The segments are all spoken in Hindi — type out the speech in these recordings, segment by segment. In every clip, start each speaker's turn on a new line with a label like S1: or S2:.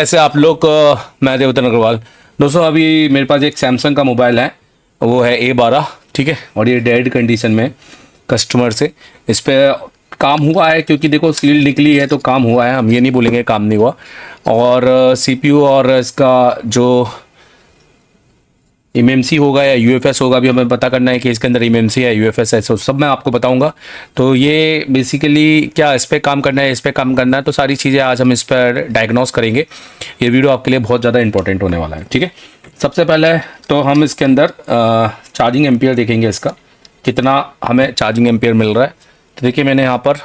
S1: ऐसे आप लोग मैं देवतन अग्रवाल। दोस्तों अभी मेरे पास एक सैमसंग का मोबाइल है, वो है A12, ठीक है। और ये डेड कंडीशन में कस्टमर से इस पर काम हुआ है, क्योंकि देखो सील निकली है तो काम हुआ है, हम ये नहीं बोलेंगे काम नहीं हुआ। और CPU और इसका जो एमएमसी होगा या यूएफएस होगा, अभी हमें पता करना है कि इसके अंदर एमएमसी है यूएफएस है, सब मैं आपको बताऊंगा। तो ये बेसिकली क्या इस पर काम करना है, इस पर काम करना है, तो सारी चीज़ें आज हम इस पर डायग्नोस करेंगे। ये वीडियो आपके लिए बहुत ज़्यादा इंपॉर्टेंट होने वाला है, ठीक है। सबसे पहले तो हम इसके अंदर चार्जिंग एम्पियर देखेंगे, इसका कितना हमें चार्जिंग एम्पियर मिल रहा है। तो देखिए मैंने यहाँ पर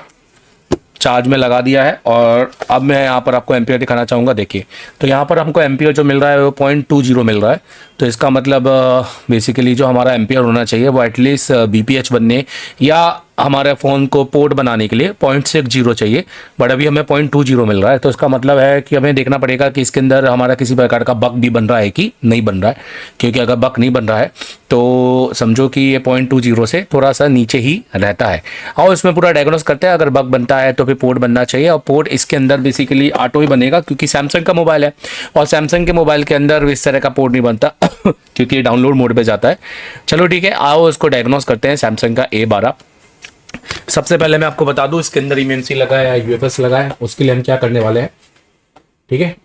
S1: चार्ज में लगा दिया है और अब मैं यहाँ पर आपको एम्पियर दिखाना चाहूँगा। देखिए तो यहाँ पर हमको एम्पियर जो मिल रहा है वो 0.20 मिल रहा है। तो इसका मतलब बेसिकली जो हमारा एम्पियर होना चाहिए वो एटलीस्ट BPH बनने या हमारे फ़ोन को पोर्ट बनाने के लिए 0.60 चाहिए, बट अभी हमें 0.20 मिल रहा है। तो इसका मतलब है कि हमें देखना पड़ेगा कि इसके अंदर हमारा किसी प्रकार का बग भी बन रहा है कि नहीं बन रहा है। क्योंकि अगर बग नहीं बन रहा है तो समझो कि ये 0.20 से थोड़ा सा नीचे ही रहता है। और इसमें पूरा डायग्नोस करते हैं, अगर बग बनता है तो फिर पोर्ट बनना चाहिए। और पोर्ट इसके अंदर बेसिकली ऑटो ही बनेगा, क्योंकि सैमसंग का मोबाइल है और सैमसंग के मोबाइल के अंदर इस तरह का पोर्ट नहीं बनता क्योंकि ये डाउनलोड मोड पे जाता है। चलो ठीक है, आओ इसको डायग्नोस करते हैं सैमसंग का A12। सबसे पहले मैं आपको बता दूं इसके अंदर एमएमसी लगा है या यूएफएस लगा है, उसके लिए हम क्या करने वाले हैं, ठीक है।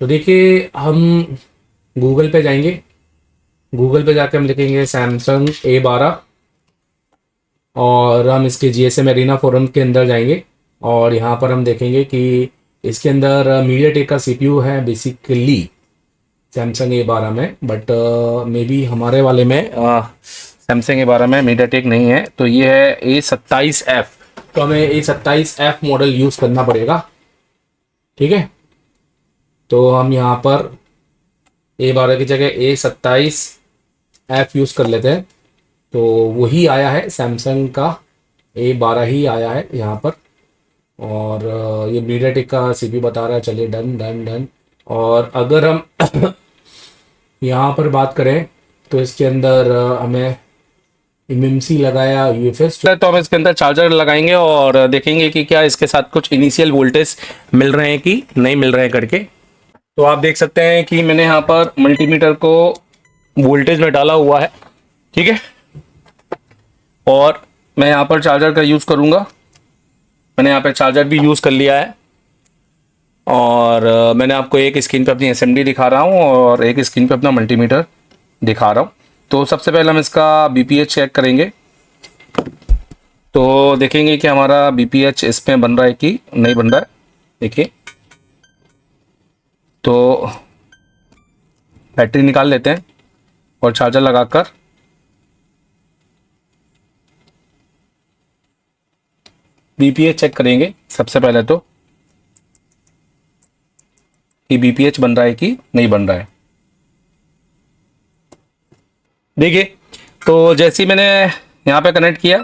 S1: तो देखिए हम गूगल पे जाएंगे, गूगल पे जाके हम लिखेंगे सैमसंग A12 और हम इसके GSM एरिना फोरम के अंदर जाएंगे और यहाँ पर हम देखेंगे कि इसके अंदर मीडियाटेक का CPU है बेसिकली सैमसंग A12 में, बट मे बी हमारे वाले में सैमसंग A12 में मीडियाटेक नहीं है। तो ये है A27F, तो हमें A27F मॉडल यूज़ करना पड़ेगा, ठीक है। तो हम यहाँ पर A12 की जगह A27F यूज़ कर लेते हैं। तो वही आया है सैमसंग का A12 ही आया है यहाँ पर। और ये मीडियाटेक का CPU बता रहा है, चलिए डन डन डन। और अगर हम यहाँ पर बात करें तो इसके अंदर हमें एमएमसी लगाया यूएफएस, तो हम इसके अंदर चार्जर लगाएंगे और देखेंगे कि क्या इसके साथ कुछ इनिशियल वोल्टेज मिल रहे हैं कि नहीं मिल रहे हैं करके। तो आप देख सकते हैं कि मैंने यहाँ पर मल्टीमीटर को वोल्टेज में डाला हुआ है, ठीक है। और मैं यहाँ पर चार्जर का यूज़ करूँगा, मैंने यहाँ पर चार्जर भी यूज़ कर लिया है। और मैंने आपको एक स्क्रीन पे अपनी SMD दिखा रहा हूँ और एक स्क्रीन पे अपना मल्टीमीटर दिखा रहा हूँ। तो सबसे पहले हम इसका BPH चेक करेंगे, तो देखेंगे कि हमारा BPH इसमें बन रहा है कि नहीं बन रहा है। देखिए तो बैटरी निकाल लेते हैं और चार्जर लगाकर BPH चेक करेंगे सबसे पहले तो कि BPH बन रहा है कि नहीं बन रहा है। देखिए तो जैसे ही मैंने यहाँ पे कनेक्ट किया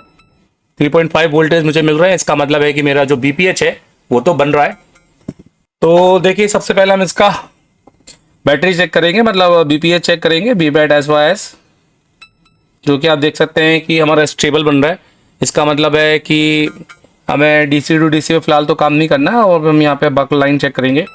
S1: 3.5 वोल्टेज मुझे मिल रहा है, इसका मतलब है कि मेरा जो BPH है वो तो बन रहा है। तो देखिए सबसे पहले हम इसका बैटरी चेक करेंगे, मतलब BPH चेक करेंगे, BBAT-SYS, जो कि आप देख सकते हैं कि हमारा स्टेबल बन रहा है। इसका मतलब है कि हमें DC टू DC में फिलहाल तो काम नहीं करना है। और हम यहाँ पे बक लाइन चेक करेंगे,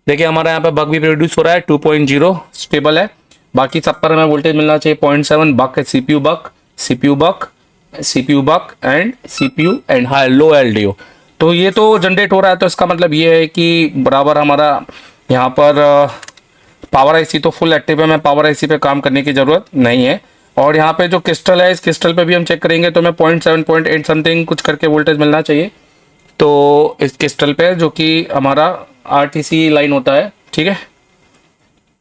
S1: देखिए हमारा यहाँ पे बक भी प्रोड्यूस हो रहा है, 2.0 स्टेबल है। बाकी सब पर हमें वोल्टेज मिलना चाहिए 0.7। बक है CPU buck, CPU buck, CPU buck and CPU and high low LDO। तो ये तो जनरेट हो रहा है, तो इसका मतलब ये है कि बराबर हमारा यहाँ पर पावर IC तो फुल एक्टिव है, हमें पावर IC पे काम करने की ज़रूरत नहीं है। और यहाँ पे जो क्रिस्टल है, इस क्रिस्टल पे भी हम चेक करेंगे तो हमें 0.7 0.8 समथिंग कुछ करके वोल्टेज मिलना चाहिए। तो इस क्रिस्टल पे जो कि हमारा RTC लाइन होता है, ठीक है,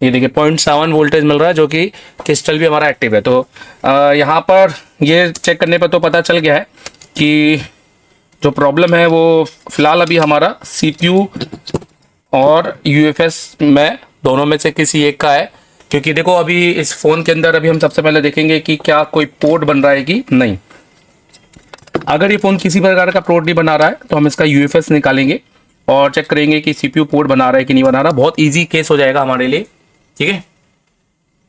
S1: ये देखिए 0.7 वोल्टेज मिल रहा है, जो कि क्रिस्टल भी हमारा एक्टिव है। तो यहाँ पर ये चेक करने पर तो पता चल गया है कि जो प्रॉब्लम है वो फिलहाल अभी हमारा CPU और UFS में दोनों में से किसी एक का है। क्योंकि देखो अभी इस फ़ोन के अंदर अभी हम सबसे पहले देखेंगे कि क्या कोई पोर्ट बन रहा है कि नहीं। अगर ये फ़ोन किसी प्रकार का पोर्ट नहीं बना रहा है तो हम इसका UFS निकालेंगे और चेक करेंगे कि CPU पोर्ट बना रहा है कि नहीं बना रहा। बहुत ईजी केस हो जाएगा हमारे लिए, ठीक है।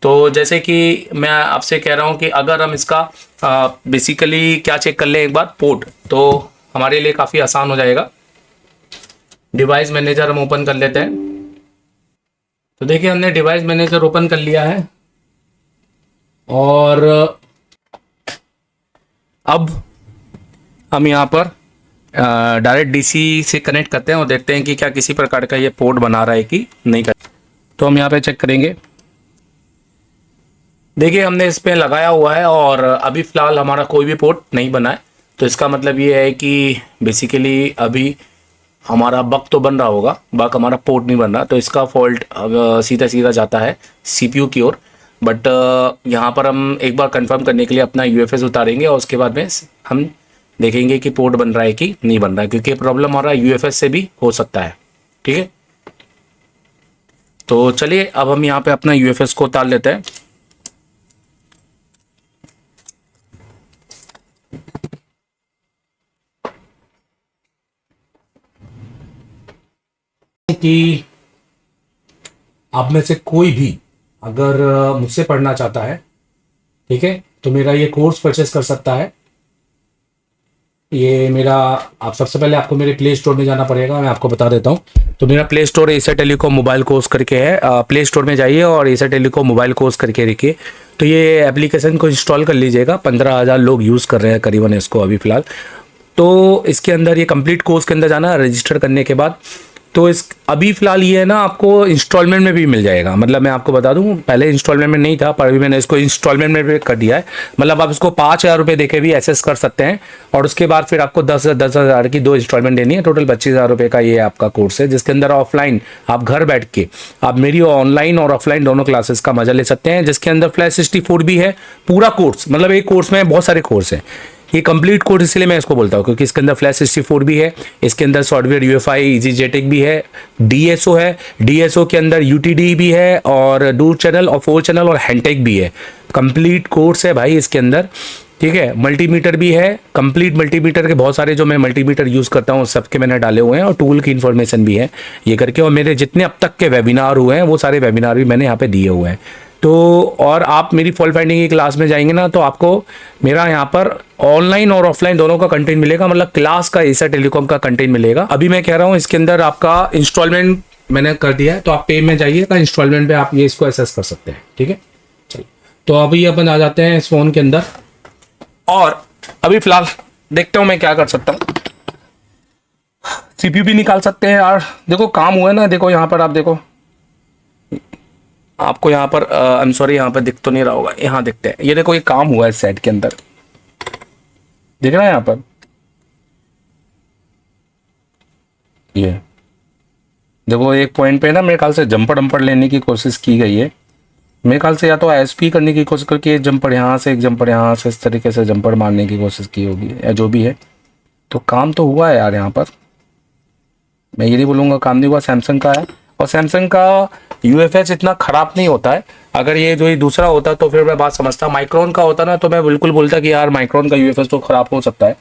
S1: तो जैसे कि मैं आपसे कह रहा हूँ कि अगर हम इसका बेसिकली क्या चेक कर लें एक बार पोर्ट, तो हमारे लिए काफ़ी आसान हो जाएगा। डिवाइस मैनेजर हम ओपन कर लेते हैं तो देखिए हमने डिवाइस मैनेजर ओपन कर लिया है और अब हम यहाँ पर डायरेक्ट डीसी से कनेक्ट करते हैं और देखते हैं कि क्या किसी प्रकार का ये पोर्ट बना रहा है कि नहीं कर। तो हम यहाँ पे चेक करेंगे। देखिए हमने इस पे लगाया हुआ है और अभी फ़िलहाल हमारा कोई भी पोर्ट नहीं बना है। तो इसका मतलब ये है कि बेसिकली अभी हमारा बग तो बन रहा होगा, बग हमारा पोर्ट नहीं बन रहा। तो इसका फॉल्ट सीधा सीधा जाता है सीपीयू की ओर। बट यहाँ पर हम एक बार कंफर्म करने के लिए अपना यूएफएस उतारेंगे और उसके बाद में हम देखेंगे कि पोर्ट बन रहा है कि नहीं बन रहा है, क्योंकि प्रॉब्लम हमारा यूएफएस से भी हो सकता है। ठीक है, तो चलिए अब हम यहाँ पे अपना यूएफएस को उतार लेते हैं। कि आप में से कोई भी अगर मुझसे पढ़ना चाहता है, ठीक है, तो मेरा ये कोर्स परचेस कर सकता है। ये मेरा, आप सबसे पहले आपको मेरे प्ले स्टोर में जाना पड़ेगा, मैं आपको बता देता हूँ। तो मेरा play store Asia telecom mobile course करके है। प्ले स्टोर में जाइए और एशिया टेलीकॉम मोबाइल कोर्स करके रखिए। तो ये एप्लीकेशन को इंस्टॉल कर लीजिएगा। 15,000 लोग यूज़ कर रहे हैं करीबन इसको अभी फ़िलहाल। तो इसके अंदर ये कंप्लीट कोर्स के अंदर जाना, रजिस्टर करने के बाद तो इस अभी फ़िलहाल ये है ना, आपको इंस्टॉलमेंट में भी मिल जाएगा। मतलब मैं आपको बता दूं, पहले इंस्टॉलमेंट में नहीं था, पर अभी मैंने इसको इंस्टॉलमेंट में भी कर दिया है। मतलब आप इसको 5,000 रुपये देके भी एसेस कर सकते हैं और उसके बाद फिर आपको 10,000 की 2 इंस्टॉलमेंट देनी है। टोटल 25,000 रुपये का ये आपका कोर्स है, जिसके अंदर ऑफलाइन आप घर बैठ के आप मेरी ऑनलाइन और ऑफलाइन दोनों क्लासेस का मजा ले सकते हैं, जिसके अंदर फ्लैश 64 भी है। पूरा कोर्स, मतलब एक कोर्स में बहुत सारे कोर्स हैं। ये कंप्लीट कोर्स इसलिए मैं इसको बोलता हूँ क्योंकि इसके अंदर फ्लैश 64 भी है, इसके अंदर सॉफ्टवेयर यूएफआई EasyJetix भी है, डीएसओ है, डीएसओ के अंदर यूटीडी भी है और डू चैनल और 4 चैनल और हैंटेक भी है। कंप्लीट कोर्स है भाई इसके अंदर। ठीक है, मल्टीमीटर भी है, कंप्लीट मल्टीमीटर के बहुत सारे जो मैं मल्टीमीटर यूज़ करता हूँ सबके मैंने डाले हुए हैं और टूल की इन्फॉर्मेशन भी है ये करके। और मेरे जितने अब तक के वेबिनार हुए हैं वो सारे वेबिनार भी मैंने यहाँ पे दिए हुए हैं। तो और आप मेरी फॉल्ट फाइंडिंग की क्लास में जाएंगे ना, तो आपको मेरा यहाँ पर ऑनलाइन और ऑफलाइन दोनों का कंटेंट मिलेगा। मतलब क्लास का एशिया टेलीकॉम का कंटेंट मिलेगा। अभी मैं कह रहा हूँ इसके अंदर आपका इंस्टॉलमेंट मैंने कर दिया है, तो आप पे में जाइएगा, इंस्टॉलमेंट पे आप ये इसको एसेस कर सकते हैं। ठीक है, चलिए तो अभी अपन आ जाते हैं इस फोन के अंदर और अभी फिलहाल देखते हूँ मैं क्या कर सकता हूँ। सीपीयू भी निकाल सकते हैं यार, देखो काम हुआ है ना। देखो यहाँ पर आप देखो, आपको यहाँ पर आई एम सॉरी, यहाँ पर दिख तो नहीं रहा होगा, यहाँ दिखते हैं। ये देखो ये काम हुआ है सेट के अंदर, दिख रहा है यहाँ पर। ये देखो एक पॉइंट पे ना मेरे ख्याल से जंपर डंपर लेने की कोशिश की गई है। मेरे ख्याल से या तो आईएसपी करने की कोशिश करके एक जंपर यहाँ से एक जंपर यहाँ से इस तरीके से जंपर मारने की कोशिश की होगी या जो भी है। तो काम तो हुआ है यार यहाँ पर, मैं ये नहीं बोलूँगा काम नहीं हुआ। सैमसंग का है और सैमसंग का यूएफएस इतना ख़राब नहीं होता है। अगर ये जो ये दूसरा होता तो फिर मैं बात समझता। माइक्रोन का होता ना तो मैं बिल्कुल बोलता कि यार माइक्रोन का यूएफएस तो ख़राब हो सकता है,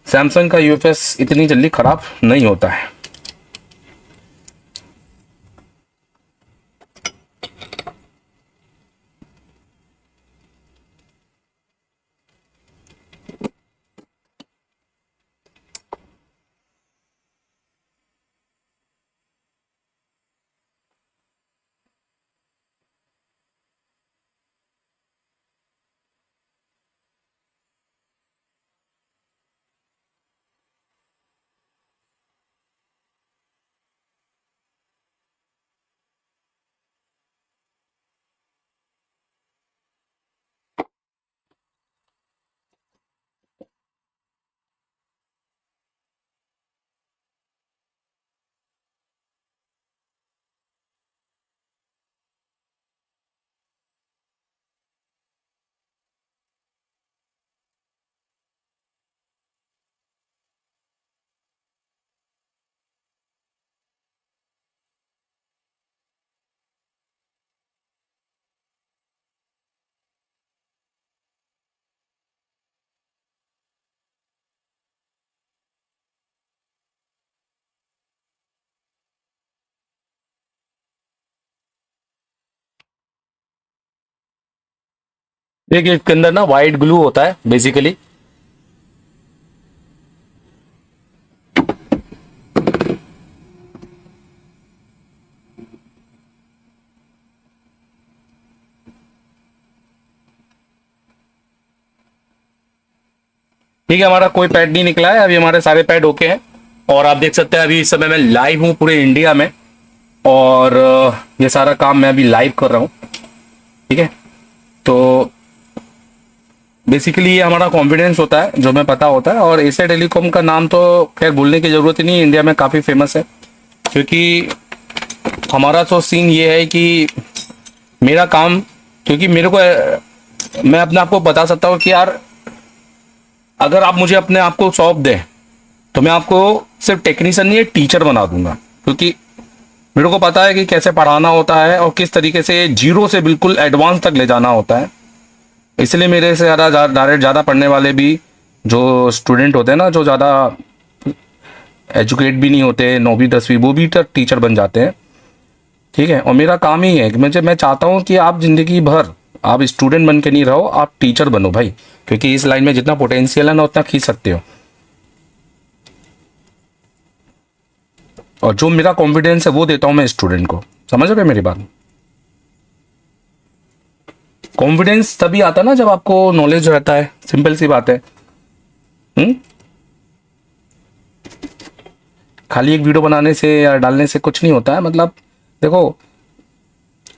S1: सैमसंग का यूएफएस इतनी जल्दी ख़राब नहीं होता है। देखिए इसके अंदर ना वाइट ग्लू होता है बेसिकली। ठीक है, हमारा कोई पैड नहीं निकला है, अभी हमारे सारे पैड ओके हैं। और आप देख सकते हैं अभी इस समय मैं लाइव हूँ पूरे इंडिया में, और ये सारा काम मैं अभी लाइव कर रहा हूँ। ठीक है, तो बेसिकली ये हमारा कॉन्फिडेंस होता है जो हमें पता होता है। और एशिया टेलीकॉम का नाम तो खैर बोलने की ज़रूरत ही नहीं, इंडिया में काफ़ी फेमस है। क्योंकि हमारा तो सीन ये है कि मेरा काम, क्योंकि मेरे को, मैं अपने आप को बता सकता हूँ कि यार अगर आप मुझे अपने आप को सौंप दें तो मैं आपको सिर्फ टेक्नीशियन नहीं, टीचर बना दूंगा। क्योंकि मेरे को पता है कि कैसे पढ़ाना होता है और किस तरीके से जीरो से बिल्कुल एडवांस तक ले जाना होता है। इसलिए मेरे से ज़्यादा पढ़ने वाले भी जो स्टूडेंट होते हैं ना, जो ज़्यादा एजुकेट भी नहीं होते, 9वीं 10वीं, वो भी तक टीचर बन जाते हैं। ठीक है, और मेरा काम ही है कि मैं चाहता हूँ कि आप ज़िंदगी भर आप स्टूडेंट बन के नहीं रहो, आप टीचर बनो भाई। क्योंकि इस लाइन में जितना पोटेंशियल है ना उतना खींच सकते हो। और जो मेरा कॉन्फिडेंस है वो देता हूँ मैं स्टूडेंट को। समझ रहे हो मेरी बात? कॉन्फिडेंस तभी आता ना जब आपको नॉलेज रहता है, सिंपल सी बात है। खाली एक वीडियो बनाने से या डालने से कुछ नहीं होता है। मतलब देखो,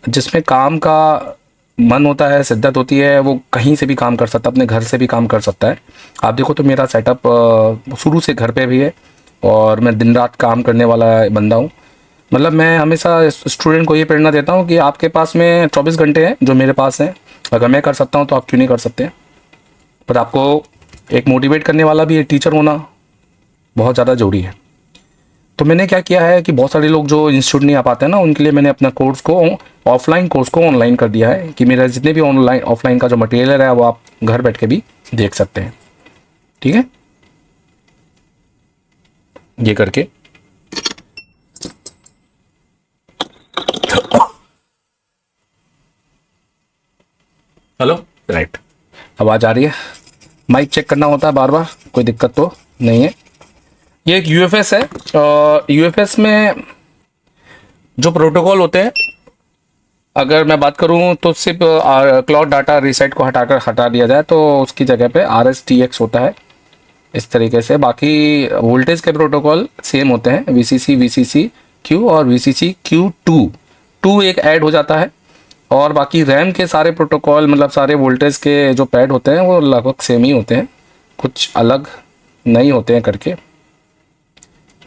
S1: जिसमें काम का मन होता है, शिद्दत होती है, वो कहीं से भी काम कर सकता है, अपने घर से भी काम कर सकता है। आप देखो तो मेरा सेटअप शुरू से घर पे भी है और मैं दिन रात काम करने वाला बंदा हूँ। मतलब मैं हमेशा स्टूडेंट को ये प्रेरणा देता हूँ कि आपके पास में 24 घंटे हैं जो मेरे पास हैं। अगर मैं कर सकता हूँ तो आप क्यों नहीं कर सकते? पर आपको एक मोटिवेट करने वाला भी टीचर होना बहुत ज़्यादा ज़रूरी है। तो मैंने क्या किया है कि बहुत सारे लोग जो इंस्टीट्यूट नहीं आ पाते हैं ना, उनके लिए मैंने अपना कोर्स को, ऑफलाइन कोर्स को ऑनलाइन कर दिया है कि मेरा जितने भी ऑनलाइन ऑफलाइन का जो मटेरियल है वो आप घर बैठ के भी देख सकते हैं। ठीक है, ये करके हेलो, राइट, आवाज़ आ रही है? माइक चेक करना होता है बार बार, कोई दिक्कत तो नहीं है। ये एक यूएफएस है। यूएफएस में जो प्रोटोकॉल होते हैं, अगर मैं बात करूं तो सिर्फ क्लाउड डाटा रीसेट को हटा दिया जाए तो उसकी जगह पे RSTX होता है इस तरीके से। बाकी वोल्टेज के प्रोटोकॉल सेम होते हैं, VCC VCC Q और VCC Q2 एक ऐड हो जाता है। और बाकी रैम के सारे प्रोटोकॉल, मतलब सारे वोल्टेज के जो पैड होते हैं वो लगभग सेम ही होते हैं, कुछ अलग नहीं होते हैं करके।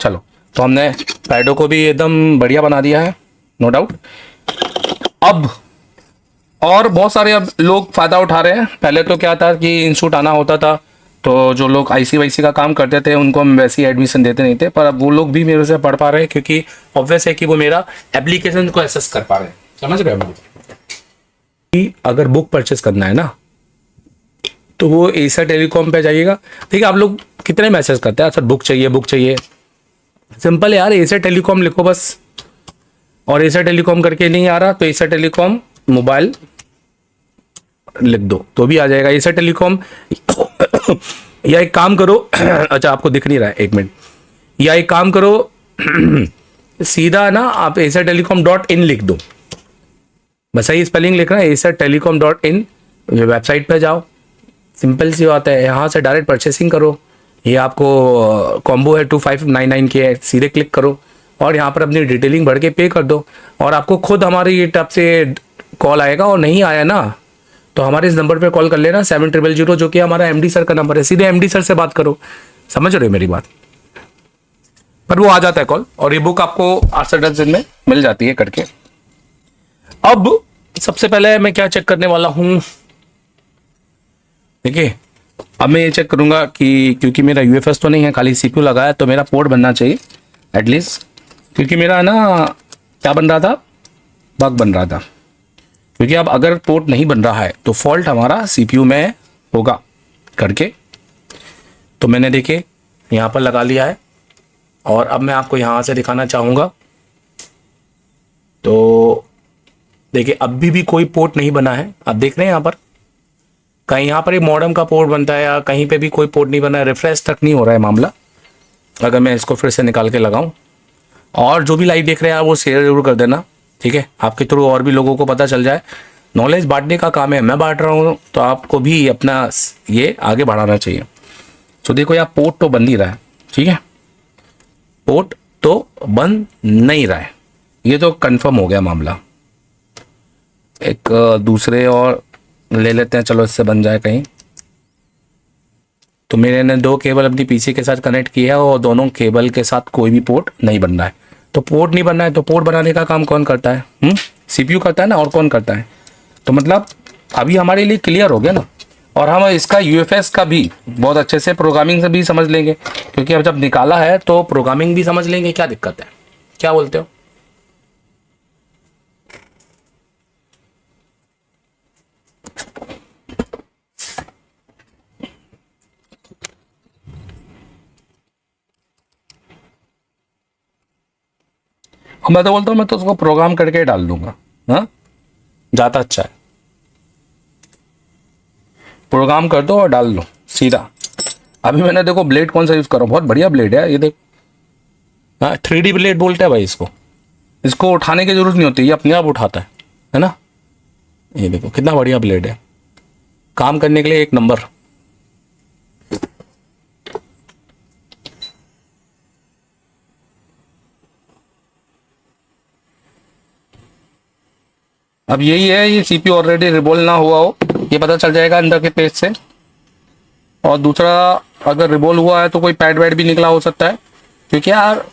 S1: चलो, तो हमने पैडों को भी एकदम बढ़िया बना दिया है, नो डाउट। अब और बहुत सारे अब लोग फ़ायदा उठा रहे हैं। पहले तो क्या था कि इंस्टीट्यूट आना होता था, तो जो लोग IC वाईसी का काम करते थे उनको हम वैसे ही एडमिशन देते नहीं थे। पर अब वो लोग भी मेरे से पढ़ पा रहे हैं, क्योंकि ऑब्वियस है कि वो मेरा एप्लीकेशन को एक्सेस कर पा रहे हैं। समझ रहे हो? कि अगर बुक परचेस करना है ना तो वो एशिया टेलीकॉम पे जाइएगा। ठीक है, आप लोग कितने मैसेज करते हैं सर बुक चाहिए बुक चाहिए? सिंपल है यार, एशिया टेलीकॉम लिखो बस। और एशिया टेलीकॉम करके नहीं आ रहा तो एशिया टेलीकॉम मोबाइल लिख दो तो भी आ जाएगा, एशिया टेलीकॉम। या एक काम करो, अच्छा आपको दिख नहीं रहा है, एक मिनट, या एक काम करो सीधा ना आप asiatelecom.in लिख दो, बस यही स्पेलिंग लिखना है, asiatelecom.in। वेबसाइट पे जाओ, सिंपल सी बात है, यहाँ से डायरेक्ट परचेसिंग करो। ये आपको कॉम्बो है 2599 के, सीधे क्लिक करो और यहाँ पर अपनी डिटेलिंग भर के पे कर दो और आपको खुद हमारी तरफ से कॉल आएगा। और नहीं आया ना तो हमारे इस नंबर पे कॉल कर लेना 7000, जो कि हमारा MD सर का नंबर है। सीधे MD सर से बात करो। समझ रहे हो मेरी बात? पर वो आ जाता है कॉल और ये बुक आपको 8 से 10 दिन में मिल जाती है करके। अब सबसे पहले मैं क्या चेक करने वाला हूँ, देखिए अब मैं ये चेक करूंगा कि क्योंकि मेरा UFS तो नहीं है, खाली CPU लगा है, तो मेरा पोर्ट बनना चाहिए एटलीस्ट। क्योंकि मेरा ना क्या बन रहा था, बग बन रहा था। क्योंकि अब अगर पोर्ट नहीं बन रहा है तो फॉल्ट हमारा CPU में होगा करके। तो मैंने देखिए यहाँ पर लगा लिया है और अब मैं आपको यहाँ से दिखाना चाहूँगा। तो देखिए अभी भी कोई पोर्ट नहीं बना है। आप देख रहे हैं यहाँ पर, कहीं यहाँ पर एक मॉडेम का पोर्ट बनता है या कहीं पे भी कोई पोर्ट नहीं बना है, रिफ्रेश तक नहीं हो रहा है मामला। अगर मैं इसको फिर से निकाल के लगाऊं, और जो भी लाइव देख रहे हैं वो शेयर जरूर कर देना, ठीक है, आपके थ्रू और भी लोगों को पता चल जाए। नॉलेज बांटने का काम है, मैं बांट रहा हूँ तो आपको भी अपना ये आगे बढ़ाना चाहिए। तो देखो यार पोर्ट तो बन नहीं रहा है, ठीक है, पोर्ट तो बन नहीं रहा है, ये तो कंफर्म हो गया मामला। एक दूसरे और ले लेते हैं, चलो इससे बन जाए कहीं। तो मेरे ने 2 केबल अपनी पीसी के साथ कनेक्ट किया है और दोनों केबल के साथ कोई भी पोर्ट नहीं बन रहा है। तो पोर्ट नहीं बन रहा है तो पोर्ट बनाने का काम कौन करता है? सीपीयू करता है ना, और कौन करता है? तो मतलब अभी हमारे लिए क्लियर हो गया ना। और हम इसका यूएफएस का भी बहुत अच्छे से प्रोग्रामिंग से भी समझ लेंगे, क्योंकि अब जब निकाला है तो प्रोग्रामिंग भी समझ लेंगे। क्या दिक्कत है, क्या बोलते हो? मैं तो बोलता हूँ मैं तो उसको प्रोग्राम करके डाल दूंगा, हाँ ज़्यादा अच्छा है। प्रोग्राम कर दो और डाल लो सीधा। अभी मैंने देखो ब्लेड कौन सा यूज़ कर रहा हूँ, बहुत बढ़िया ब्लेड है ये, देख। हाँ 3D ब्लेड बोलते हैं भाई इसको। इसको उठाने की जरूरत नहीं होती, ये अपने आप उठाता है ना। ये देखो कितना बढ़िया ब्लेड है, काम करने के लिए एक नंबर। अब यही है, ये सीपीयू ऑलरेडी रिबोल ना हुआ हो ये पता चल जाएगा अंदर के पेज से। और दूसरा, अगर रिबोल हुआ है तो कोई पैड वैड भी निकला हो सकता है, क्योंकि यार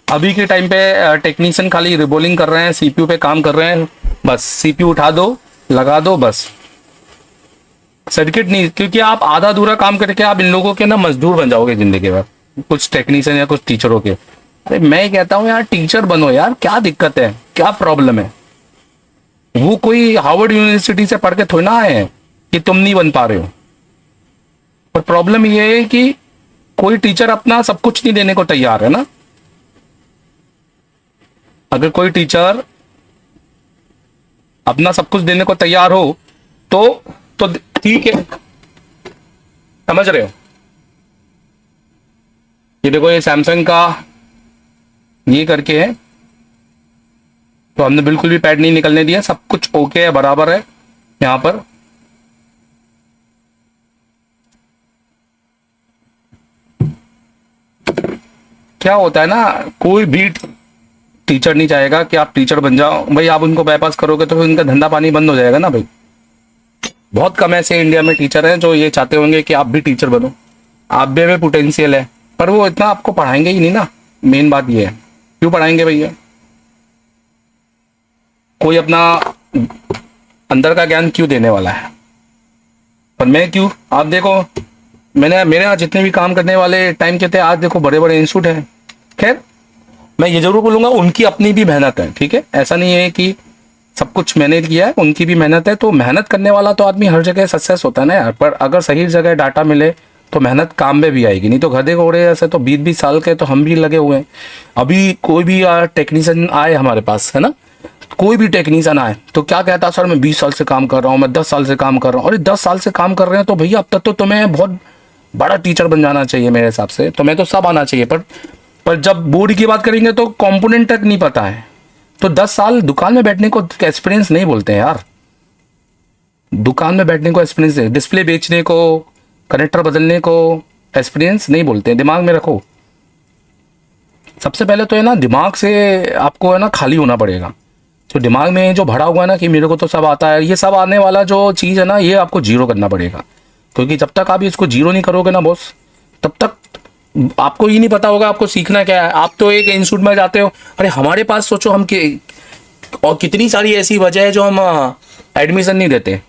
S1: अभी के टाइम पे टेक्नीशियन खाली रिबोलिंग कर रहे हैं, सीपीयू पे काम कर रहे हैं। बस सीपीयू उठा दो, लगा दो, बस सर्किट नहीं। क्योंकि आप आधा अधूरा काम करके आप इन लोगों के ना मजदूर बन जाओगे जिंदगी भर, कुछ टेक्नीशियन या कुछ टीचरों के। अरे मैं कहता हूँ यार टीचर बनो यार, क्या दिक्कत है, क्या प्रॉब्लम है? वो कोई हार्वर्ड यूनिवर्सिटी से पढ़ के थोड़ी ना आए हैं कि तुम नहीं बन पा रहे हो। पर प्रॉब्लम ये है कि कोई टीचर अपना सब कुछ नहीं देने को तैयार है ना। अगर कोई टीचर अपना सब कुछ देने को तैयार हो तो ठीक है, समझ रहे हो? ये देखो ये सैमसंग का ये करके है, तो हमने बिल्कुल भी पैड नहीं निकलने दिया, सब कुछ ओके है, बराबर है। यहां पर क्या होता है ना, कोई भी टीचर नहीं चाहेगा कि आप टीचर बन जाओ भाई। आप उनको बाईपास करोगे तो फिर उनका धंधा पानी बंद हो जाएगा ना भाई। बहुत कम ऐसे इंडिया में टीचर हैं जो ये चाहते होंगे कि आप भी टीचर बनो, आप भी पोटेंशियल है, पर वो इतना आपको पढ़ाएंगे ही नहीं ना। मेन बात ये है, क्यों पढ़ाएंगे भैया? कोई अपना अंदर का ज्ञान क्यों देने वाला है? पर मैं क्यों, आप देखो मेरे यहाँ जितने भी काम करने वाले टाइम के थे, आज देखो बड़े बड़े इंस्टीट्यूट हैं। खैर मैं ये जरूर बोलूंगा उनकी अपनी भी मेहनत है, ठीक है, ऐसा नहीं है कि सब कुछ मैंने किया है, उनकी भी मेहनत है। तो मेहनत करने वाला तो आदमी हर जगह सक्सेस होता है ना यार। पर अगर सही जगह डाटा मिले तो मेहनत काम में भी आएगी, नहीं तो गधे घोड़े ऐसे तो 20-20 साल के तो हम भी लगे हुए हैं। अभी कोई भी टेक्नीशियन आए हमारे पास, है ना, कोई भी टेक्नीशियन आए तो क्या कहता है, सर मैं 20 साल से काम कर रहा हूँ, मैं 10 साल से काम कर रहा हूँ। अरे 10 साल से काम कर रहे हैं तो भैया अब तक तो तुम्हें बहुत बड़ा टीचर बन जाना चाहिए मेरे हिसाब से, तुम्हें तो सब आना चाहिए। पर जब बोर्ड की बात करेंगे तो कंपोनेंट तक नहीं पता है। तो 10 साल दुकान में बैठने को एक्सपीरियंस नहीं बोलते हैं यार। दुकान में बैठने को एक्सपीरियंस है, डिस्प्ले बेचने को, कनेक्टर बदलने को एक्सपीरियंस नहीं बोलते हैं। दिमाग में रखो, सबसे पहले तो है ना दिमाग से आपको है ना खाली होना पड़ेगा। तो दिमाग में जो भरा हुआ है ना कि मेरे को तो सब आता है, ये सब आने वाला जो चीज़ है ना, ये आपको जीरो करना पड़ेगा। क्योंकि जब तक आप इसको जीरो नहीं करोगे ना बॉस, तब तक आपको ही नहीं पता होगा आपको सीखना क्या है। आप तो एक इंस्टीट्यूट में जाते हो, अरे हमारे पास सोचो हम और कितनी सारी ऐसी वजह है जो हम एडमिशन नहीं देते।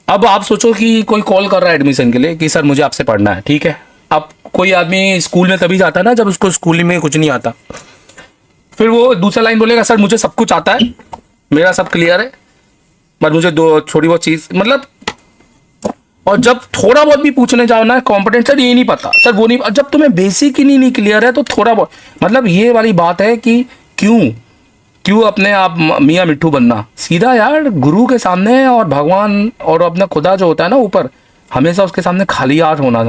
S1: अब आप सोचो कि कोई कॉल कर रहा है एडमिशन के लिए कि सर मुझे आपसे पढ़ना है, ठीक है। अब कोई आदमी स्कूल में तभी जाता है ना जब उसको स्कूल में कुछ नहीं आता। फिर वो दूसरा लाइन बोलेगा, सर मुझे सब कुछ आता है, मेरा सब क्लियर है, बट मुझे दो थोड़ी बहुत चीज़ मतलब। और जब थोड़ा बहुत भी पूछने जाओ ना कॉम्पिटेंट, सर ये नहीं पता, सर वो नहीं। जब तुम्हें बेसिक ही नहीं क्लियर है तो थोड़ा बहुत मतलब ये वाली बात है कि क्यों अपने आप मियाँ मिट्ठू बनना। सीधा यार गुरु के सामने और भगवान और अपना खुदा जो होता है ना ऊपर, हमेशा उसके सामने खाली हाथ होना।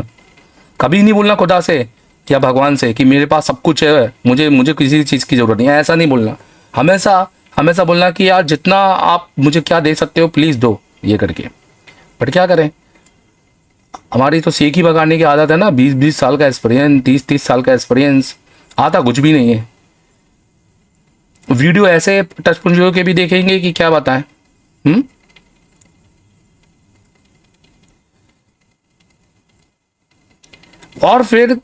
S1: कभी नहीं बोलना खुदा से या भगवान से कि मेरे पास सब कुछ है, मुझे किसी चीज़ की ज़रूरत नहीं है, ऐसा नहीं बोलना। हमेशा बोलना कि यार जितना आप मुझे क्या दे सकते हो प्लीज़ दो, ये करके। बट क्या करें, हमारी तो सेक ही भगाने की आदत है ना, 20-20 साल का एक्सपीरियंस, 30-30 साल का एक्सपीरियंस, आता कुछ भी नहीं है। वीडियो ऐसे टच पुंजियों के भी देखेंगे कि क्या बताएं। और फिर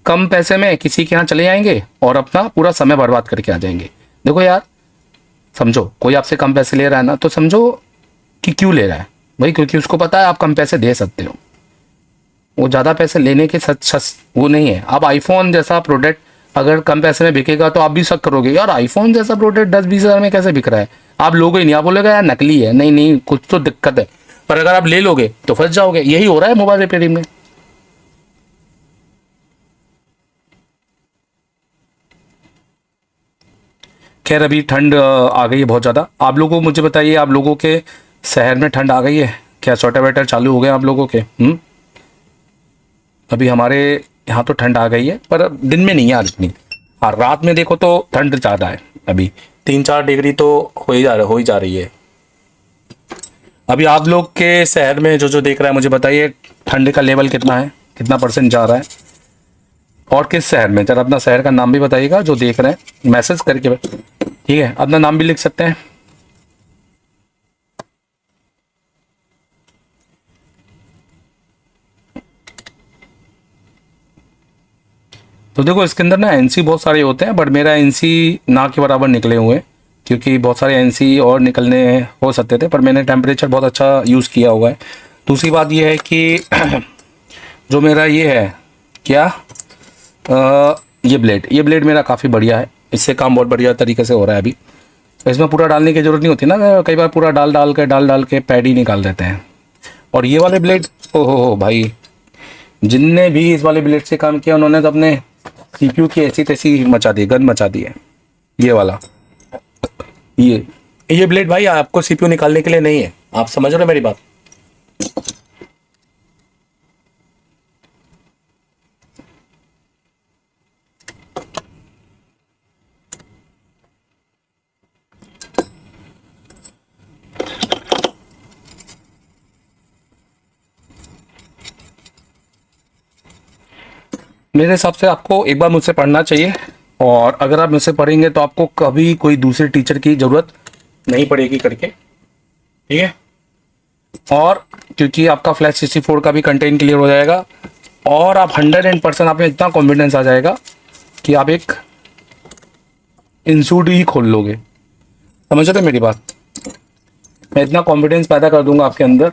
S1: कम पैसे में किसी के यहाँ चले जाएंगे और अपना पूरा समय बर्बाद करके आ जाएंगे। देखो यार, समझो कोई आपसे कम पैसे ले रहा है ना, तो समझो कि क्यों ले रहा है भाई, क्योंकि उसको पता है आप कम पैसे दे सकते हो। वो ज़्यादा पैसे लेने के सच वो नहीं है। अब आईफोन जैसा प्रोडक्ट अगर कम पैसे में बिकेगा तो आप भी शक करोगे, यार आईफोन जैसा प्रोडक्ट 10-20 हज़ार में कैसे बिक रहा है। आप लोगे ही नहीं, आप बोलेगा यार नकली है, नहीं नहीं कुछ तो दिक्कत है। पर अगर आप ले लोगे तो फंस जाओगे। यही हो रहा है मोबाइल रिपेयरिंग में। खैर अभी ठंड आ गई है बहुत ज़्यादा। आप लोगों को मुझे बताइए, आप लोगों के शहर में ठंड आ गई है क्या? स्वेटर वेटर चालू हो गए आप लोगों के? अभी हमारे यहाँ तो ठंड आ गई है, पर दिन में नहीं है आज इतनी। हाँ, रात में देखो तो ठंड ज़्यादा है। अभी 3-4 डिग्री तो हो ही जा रही है। अभी आप लोग के शहर में जो जो देख रहा है मुझे बताइए, ठंड का लेवल कितना है, कितना परसेंट जा रहा है, और किस शहर में? जरा अपना शहर का नाम भी बताइएगा जो देख रहे हैं, मैसेज करके। ठीक है, अपना नाम भी लिख सकते हैं। तो देखो इसके अंदर ना एनसी बहुत सारे होते हैं, बट मेरा एनसी ना के बराबर निकले हुए हैं, क्योंकि बहुत सारे एनसी और निकलने हो सकते थे, पर मैंने टेम्परेचर बहुत अच्छा यूज़ किया हुआ है। दूसरी बात ये है कि जो मेरा ये है क्या, ये ब्लेड मेरा काफ़ी बढ़िया है, इससे काम बहुत बढ़िया तरीके से हो रहा है। अभी इसमें पूरा डालने की ज़रूरत नहीं होती ना, कई बार पूरा डाल के पैड ही निकाल देते हैं। और ये वाले ब्लेड, ओहो हो भाई, जिनने भी इस वाले ब्लेड से काम किया उन्होंने तो अपने सीपीयू की ऐसी तैसी मचा दी, गंद मचा दी है। ये वाला, ये ब्लेड भाई आपको सीपीयू निकालने के लिए नहीं है, आप समझ रहे हो मेरी बात? मेरे हिसाब से आपको एक बार मुझसे पढ़ना चाहिए, और अगर आप मुझसे पढ़ेंगे तो आपको कभी कोई दूसरे टीचर की ज़रूरत नहीं पड़ेगी करके, ठीक है? और क्योंकि आपका फ्लैश 64 का भी कंटेंट क्लियर हो जाएगा, और आप 100% आप में इतना कॉन्फिडेंस आ जाएगा कि आप एक इंस्टीट्यूट ही खोल लोगे। समझ रहे हो मेरी बात? मैं इतना कॉन्फिडेंस पैदा कर दूंगा आपके अंदर।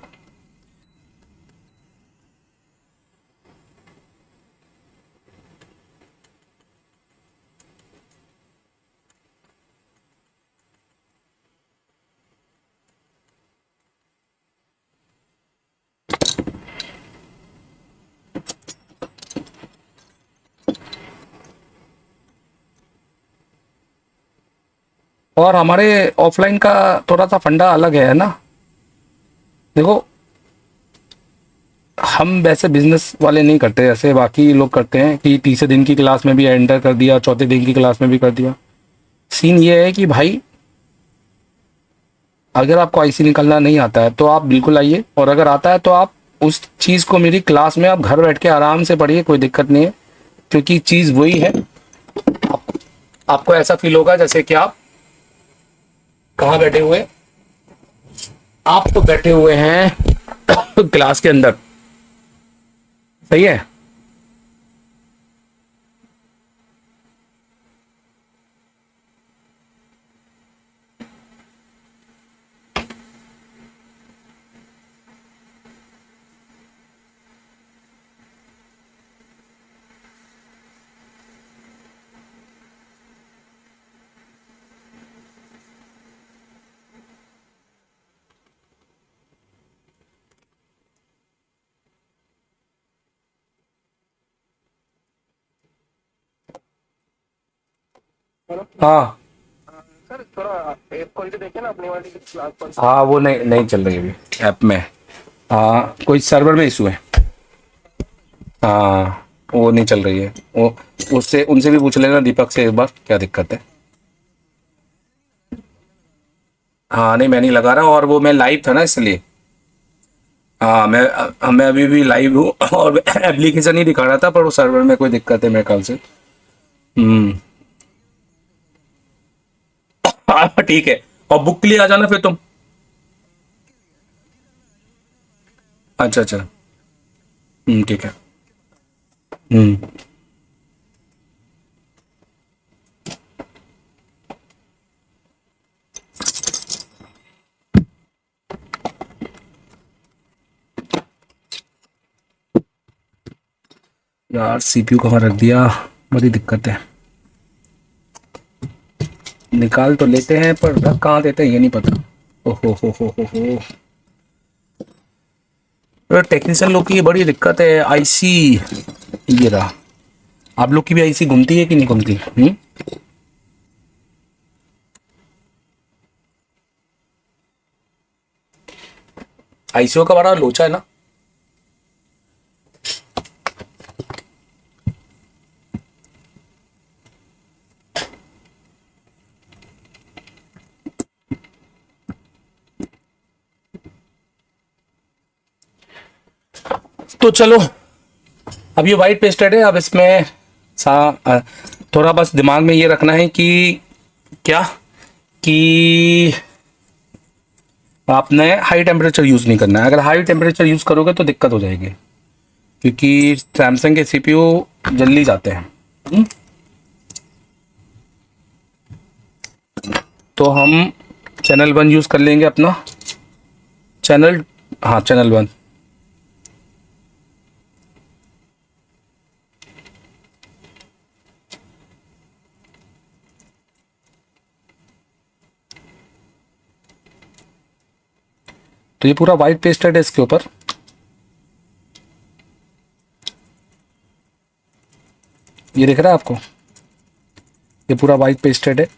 S1: और हमारे ऑफलाइन का थोड़ा सा फंडा अलग है ना। देखो, हम वैसे बिजनेस वाले नहीं करते जैसे बाकी लोग करते हैं कि तीसरे दिन की क्लास में भी एंटर कर दिया, चौथे दिन की क्लास में भी कर दिया। सीन ये है कि भाई अगर आपको आईसी निकलना नहीं आता है तो आप बिल्कुल आइए, और अगर आता है तो आप उस चीज़ को मेरी क्लास में आप घर बैठ के आराम से पढ़िए, कोई दिक्कत नहीं है। क्योंकि चीज़ वही है, आपको ऐसा फील होगा जैसे कि आप कहाँ बैठे हुए, आप तो बैठे हुए हैं क्लास के अंदर। सही है। हाँ
S2: सर थोड़ा ऐप खोल के देखिए ना अपनी वाली क्लास पर।
S1: हाँ, वो नहीं नहीं चल रही अभी ऐप में। हाँ, कोई सर्वर में इशू है। हाँ, वो नहीं चल रही है। वो उससे उनसे भी पूछ लेना, दीपक से एक बार, क्या दिक्कत है। हाँ नहीं, मैं नहीं लगा रहा, और वो मैं लाइव था ना इसलिए। हाँ मैं अभी भी लाइव हूँ और एप्लीकेशन ही दिखा रहा था, पर वो सर्वर में कोई दिक्कत है मेरे ख्याल से। हम्म। हाँ ठीक है। और बुक के लिए आ जाना फिर तुम। अच्छा अच्छा। ठीक है। हम्म। यार सीपीयू कहाँ रख दिया, बड़ी दिक्कत है। निकाल तो लेते हैं पर रख कहाँ देते हैं ये नहीं पता। ओहो हो। टेक्नीशियन लोग की ये बड़ी दिक्कत है, आईसी। ये रहा। आप लोग की भी आईसी घूमती है कि नहीं घूमती? आईसीओ का बड़ा लोचा है ना। तो चलो, अब ये वाइट पेस्टेड है, अब इसमें थोड़ा बस दिमाग में ये रखना है कि क्या, कि आपने हाई टेम्परेचर यूज़ नहीं करना है। अगर हाई टेम्परेचर यूज़ करोगे तो दिक्कत हो जाएगी, क्योंकि सैमसंग के सीपीयू जल्दी जाते हैं। हम्म? तो हम चैनल 1 यूज़ कर लेंगे अपना चैनल। हाँ चैनल 1। तो ये पूरा वाइट पेस्टेड है इसके ऊपर। ये दिख रहा है आपको, ये पूरा वाइट पेस्टेड है।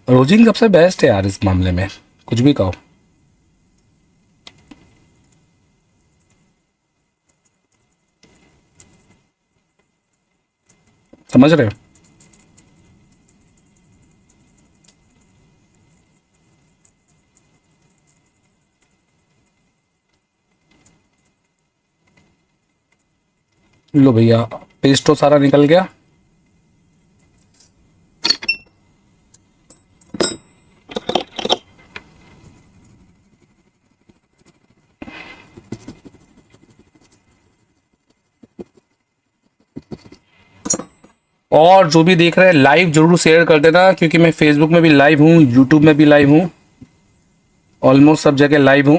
S1: रोजिंग सबसे बेस्ट है यार इस मामले में, कुछ भी कहो। समझ रहे हो? लो भैया, पेस्ट तो सारा निकल गया। और जो भी देख रहे हैं लाइव जरूर शेयर कर देना, क्योंकि मैं फेसबुक में भी लाइव हूँ, यूट्यूब में भी लाइव हूँ, ऑलमोस्ट सब जगह लाइव हूँ।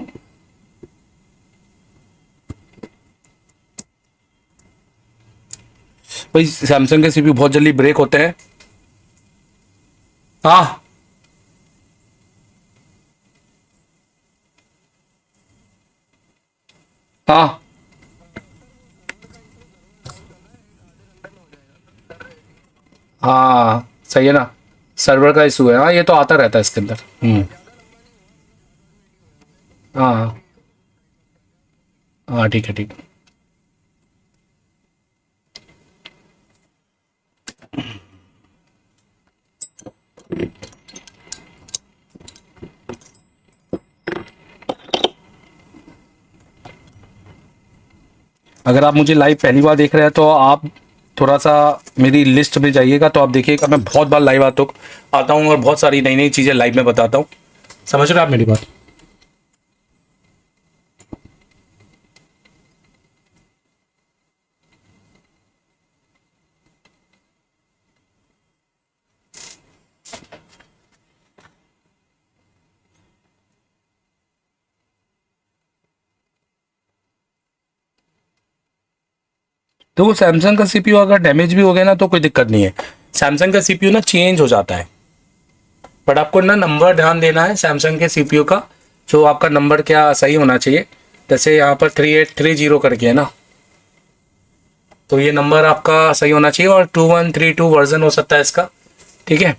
S1: भाई सैमसंग के सीपीयू बहुत जल्दी ब्रेक होते हैं। हाँ हाँ। हाँ सही है ना, सर्वर का इशू है। हाँ ये तो आता रहता है इसके अंदर। हाँ हाँ ठीक है ठीक है। अगर आप मुझे लाइव पहली बार देख रहे हैं तो आप थोड़ा सा मेरी लिस्ट में जाइएगा, तो आप देखिएगा मैं बहुत बार लाइव आता हूँ और बहुत सारी नई नई चीज़ें लाइव में बताता हूँ। समझ रहे हैं आप मेरी बात? तो सैमसंग का सीपीयू अगर डैमेज भी हो गया ना तो कोई दिक्कत नहीं है। सैमसंग का सीपीयू ना चेंज हो जाता है, बट आपको ना नंबर ध्यान देना है सैमसंग के सीपीयू का, जो आपका नंबर क्या सही होना चाहिए। जैसे यहाँ पर 3830 करके है ना, तो ये नंबर आपका सही होना चाहिए, और 2132 वर्जन हो सकता है इसका। ठीक है।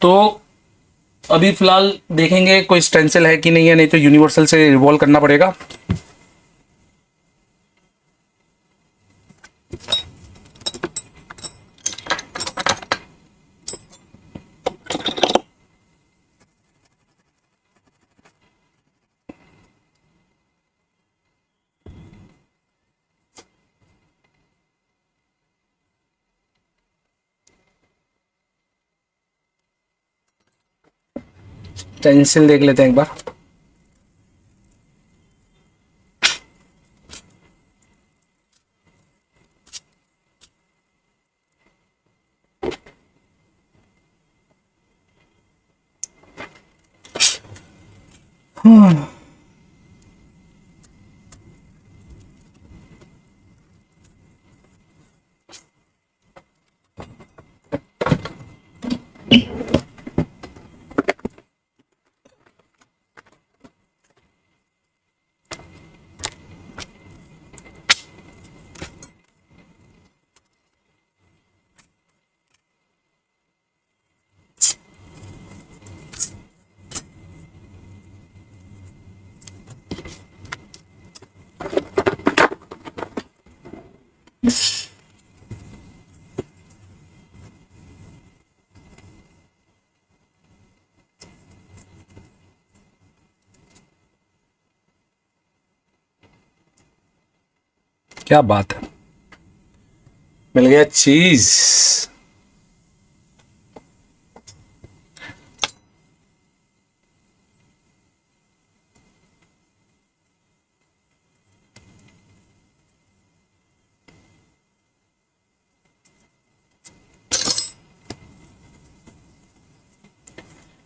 S1: तो अभी फिलहाल देखेंगे कोई स्टेंसिल है कि नहीं है, नहीं तो यूनिवर्सल से रिवॉल्व करना पड़ेगा। स्टेंसिल देख लेते हैं एक बार। क्या बात है, मिल गया चीज।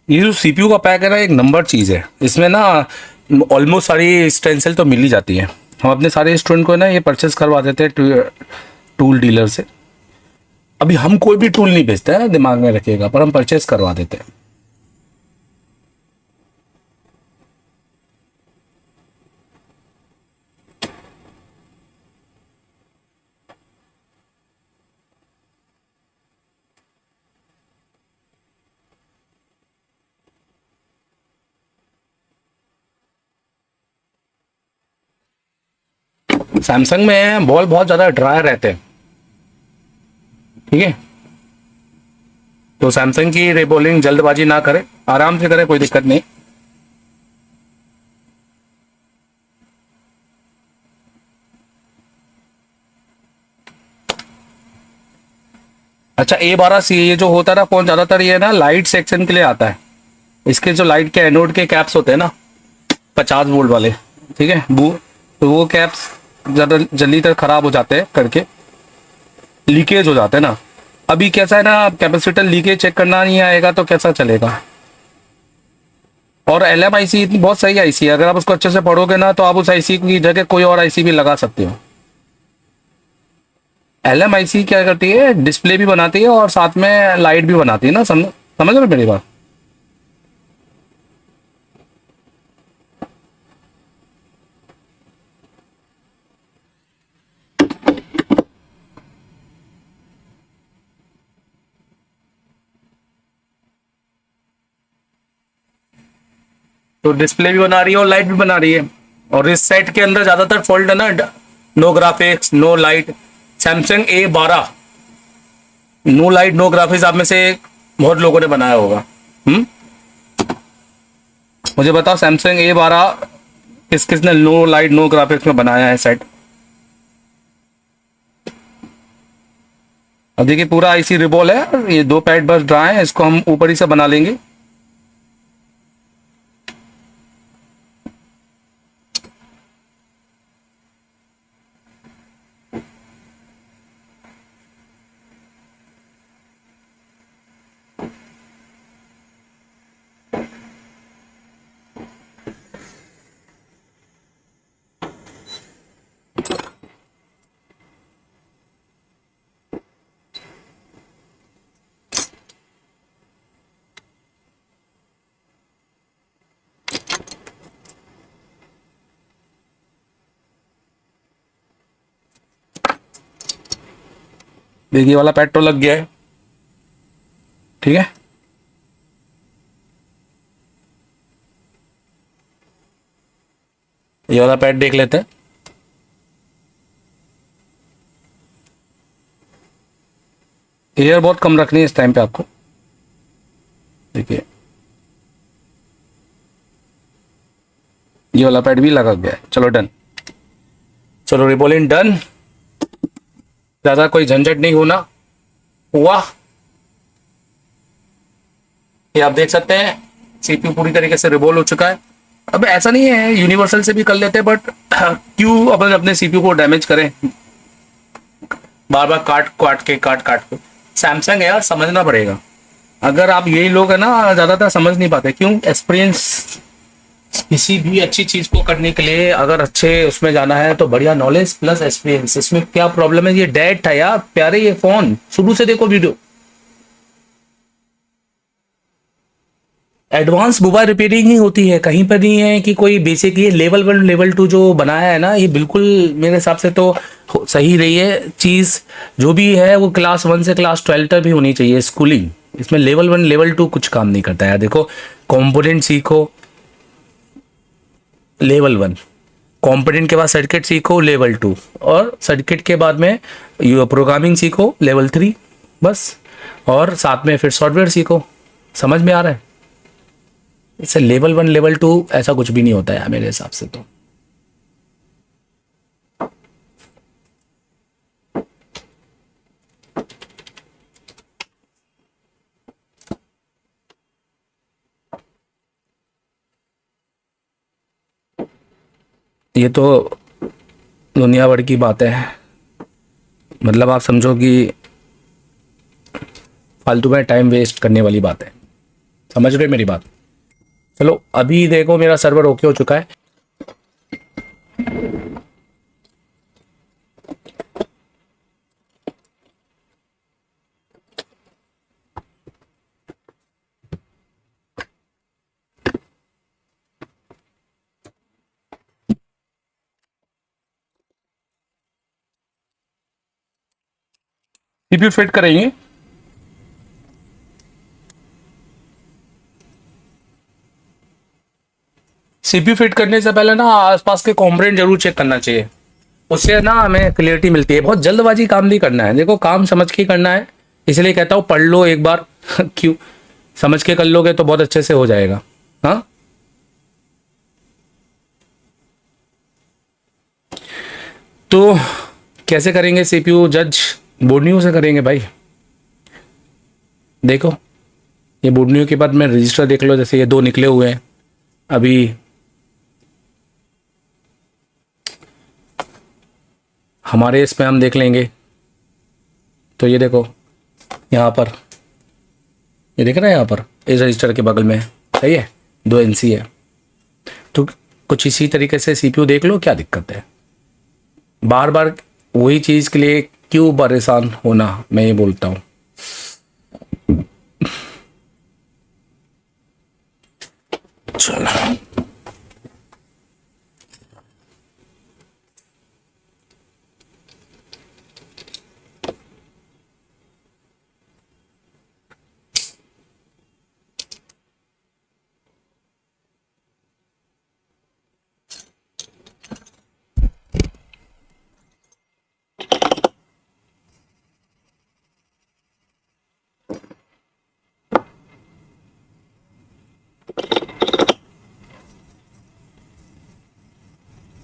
S1: ये जो सीपीयू का पैक है ना, एक नंबर चीज है। इसमें ना ऑलमोस्ट सारी स्टेंसिल तो मिल ही जाती है। हम अपने सारे स्टूडेंट को ना ये परचेस करवा देते हैं टूल डीलर से। अभी हम कोई भी टूल नहीं बेचते हैं, दिमाग में रखिएगा, पर हम परचेस करवा देते हैं। सैमसंग में बॉल बहुत ज्यादा ड्राई रहते हैं, ठीक है। तो सैमसंग की रिबॉलिंग जल्दबाजी ना करें, आराम से करें, कोई दिक्कत नहीं। अच्छा, A12C ये जो होता है ना फोन, ज्यादातर ये ना लाइट सेक्शन के लिए आता है। इसके जो लाइट के एनोड के कैप्स होते हैं ना, 50 वोल्ट वाले, ठीक है, वो तो वो कैप्स ज्यादा जल्दी तक खराब हो जाते हैं, करके लीकेज हो जाते हैं ना। अभी कैसा है ना, कैपेसिटर लीकेज चेक करना नहीं आएगा तो कैसा चलेगा। और LM IC इतनी बहुत सही आईसी है, अगर आप उसको अच्छे से पढ़ोगे ना तो आप उस आईसी की जगह कोई और आईसी भी लगा सकते हो। LM IC क्या करती है, डिस्प्ले भी बनाती है और साथ में लाइट भी बनाती है ना, समझ रहे हो मेरी बात। तो डिस्प्ले भी बना रही है और लाइट भी बना रही है। और इस सेट के अंदर ज्यादातर फॉल्ट है ना, no graphics no light. Samsung A12 no light no graphics आप में से बहुत लोगों ने बनाया होगा। मुझे बताओ, सैमसंग A12 किस किसने नो लाइट नो ग्राफिक्स में बनाया है सेट। अब देखिए, पूरा आईसी रिबॉल है, ये 2 पैड बस ड्राई है, इसको हम ऊपर ही से बना लेंगे। देखिए, वाला पैड तो लग गया है, ठीक है। ये वाला पैड देख लेते हैं। एयर बहुत कम रखनी है इस टाइम पे आपको। देखिए ये वाला पैड भी लगा गया है। चलो डन, चलो रिबोलिन डन। ज्यादा कोई झंझट नहीं होना हुआ। ये आप देख सकते हैं सीपीयू पूरी तरीके से रिबोल हो चुका है। अब ऐसा नहीं है, यूनिवर्सल से भी कर लेते हैं, बट क्यों अपन अपने सीपीयू को डैमेज करें बार बार काट के। सैमसंग है यार, समझना पड़ेगा। अगर आप यही लोग है ना, ज्यादातर समझ नहीं पाते। क्यों? एक्सपीरियंस किसी भी अच्छी चीज को करने के लिए अगर अच्छे उसमें जाना है तो बढ़िया नॉलेज प्लस एक्सपीरियंस। इसमें क्या प्रॉब्लम है? ये डेड था यार प्यारे, ये फोन शुरू से देखो वीडियो। एडवांस मोबाइल रिपेयरिंग ही होती है, कहीं पर नहीं है कि कोई बेसिक। ये लेवल 1 लेवल 2 जो बनाया है ना, ये बिल्कुल मेरे हिसाब से तो सही रही है चीज़। जो भी है वो क्लास 1 से क्लास 12 तक भी होनी चाहिए स्कूलिंग। इसमें लेवल 1 लेवल 2 कुछ काम नहीं करता है। देखो कंपोनेंट सीखो लेवल 1, कंपोनेंट के बाद सर्किट सीखो लेवल 2, और सर्किट के बाद में प्रोग्रामिंग सीखो लेवल 3 बस। और साथ में फिर सॉफ्टवेयर सीखो। समझ में आ रहा है? इससे लेवल 1 लेवल 2 ऐसा कुछ भी नहीं होता है मेरे हिसाब से तो। ये तो दुनिया भर की बातें हैं, मतलब आप समझो कि फालतू में टाइम वेस्ट करने वाली बात है। समझ रहे हो मेरी बात? चलो अभी देखो मेरा सर्वर ओके हो चुका है। सीपीयू फिट करेंगे। सीपीयू फिट करने से पहले ना आसपास के कंपोनेंट जरूर चेक करना चाहिए। उससे ना हमें क्लियरिटी मिलती है। बहुत जल्दबाजी काम नहीं करना है। देखो काम समझ के करना है, इसलिए कहता हूँ पढ़ लो एक बार क्यों? समझ के कर लोगे तो बहुत अच्छे से हो जाएगा। हाँ तो कैसे करेंगे सीपीयू जज? बोर्नियो से करेंगे भाई। देखो ये बोर्नियो के बाद में रजिस्टर देख लो, जैसे ये 2 निकले हुए हैं अभी। हमारे इसमें हम देख लेंगे तो ये देखो यहाँ पर, ये देख रहे हैं यहाँ पर इस रजिस्टर के बगल में, सही है 2 NC है। तो कुछ इसी तरीके से सीपीयू देख लो, क्या दिक्कत है? बार बार वही चीज़ के लिए क्यों परेशान होना, मैं ये बोलता हूँ। चलो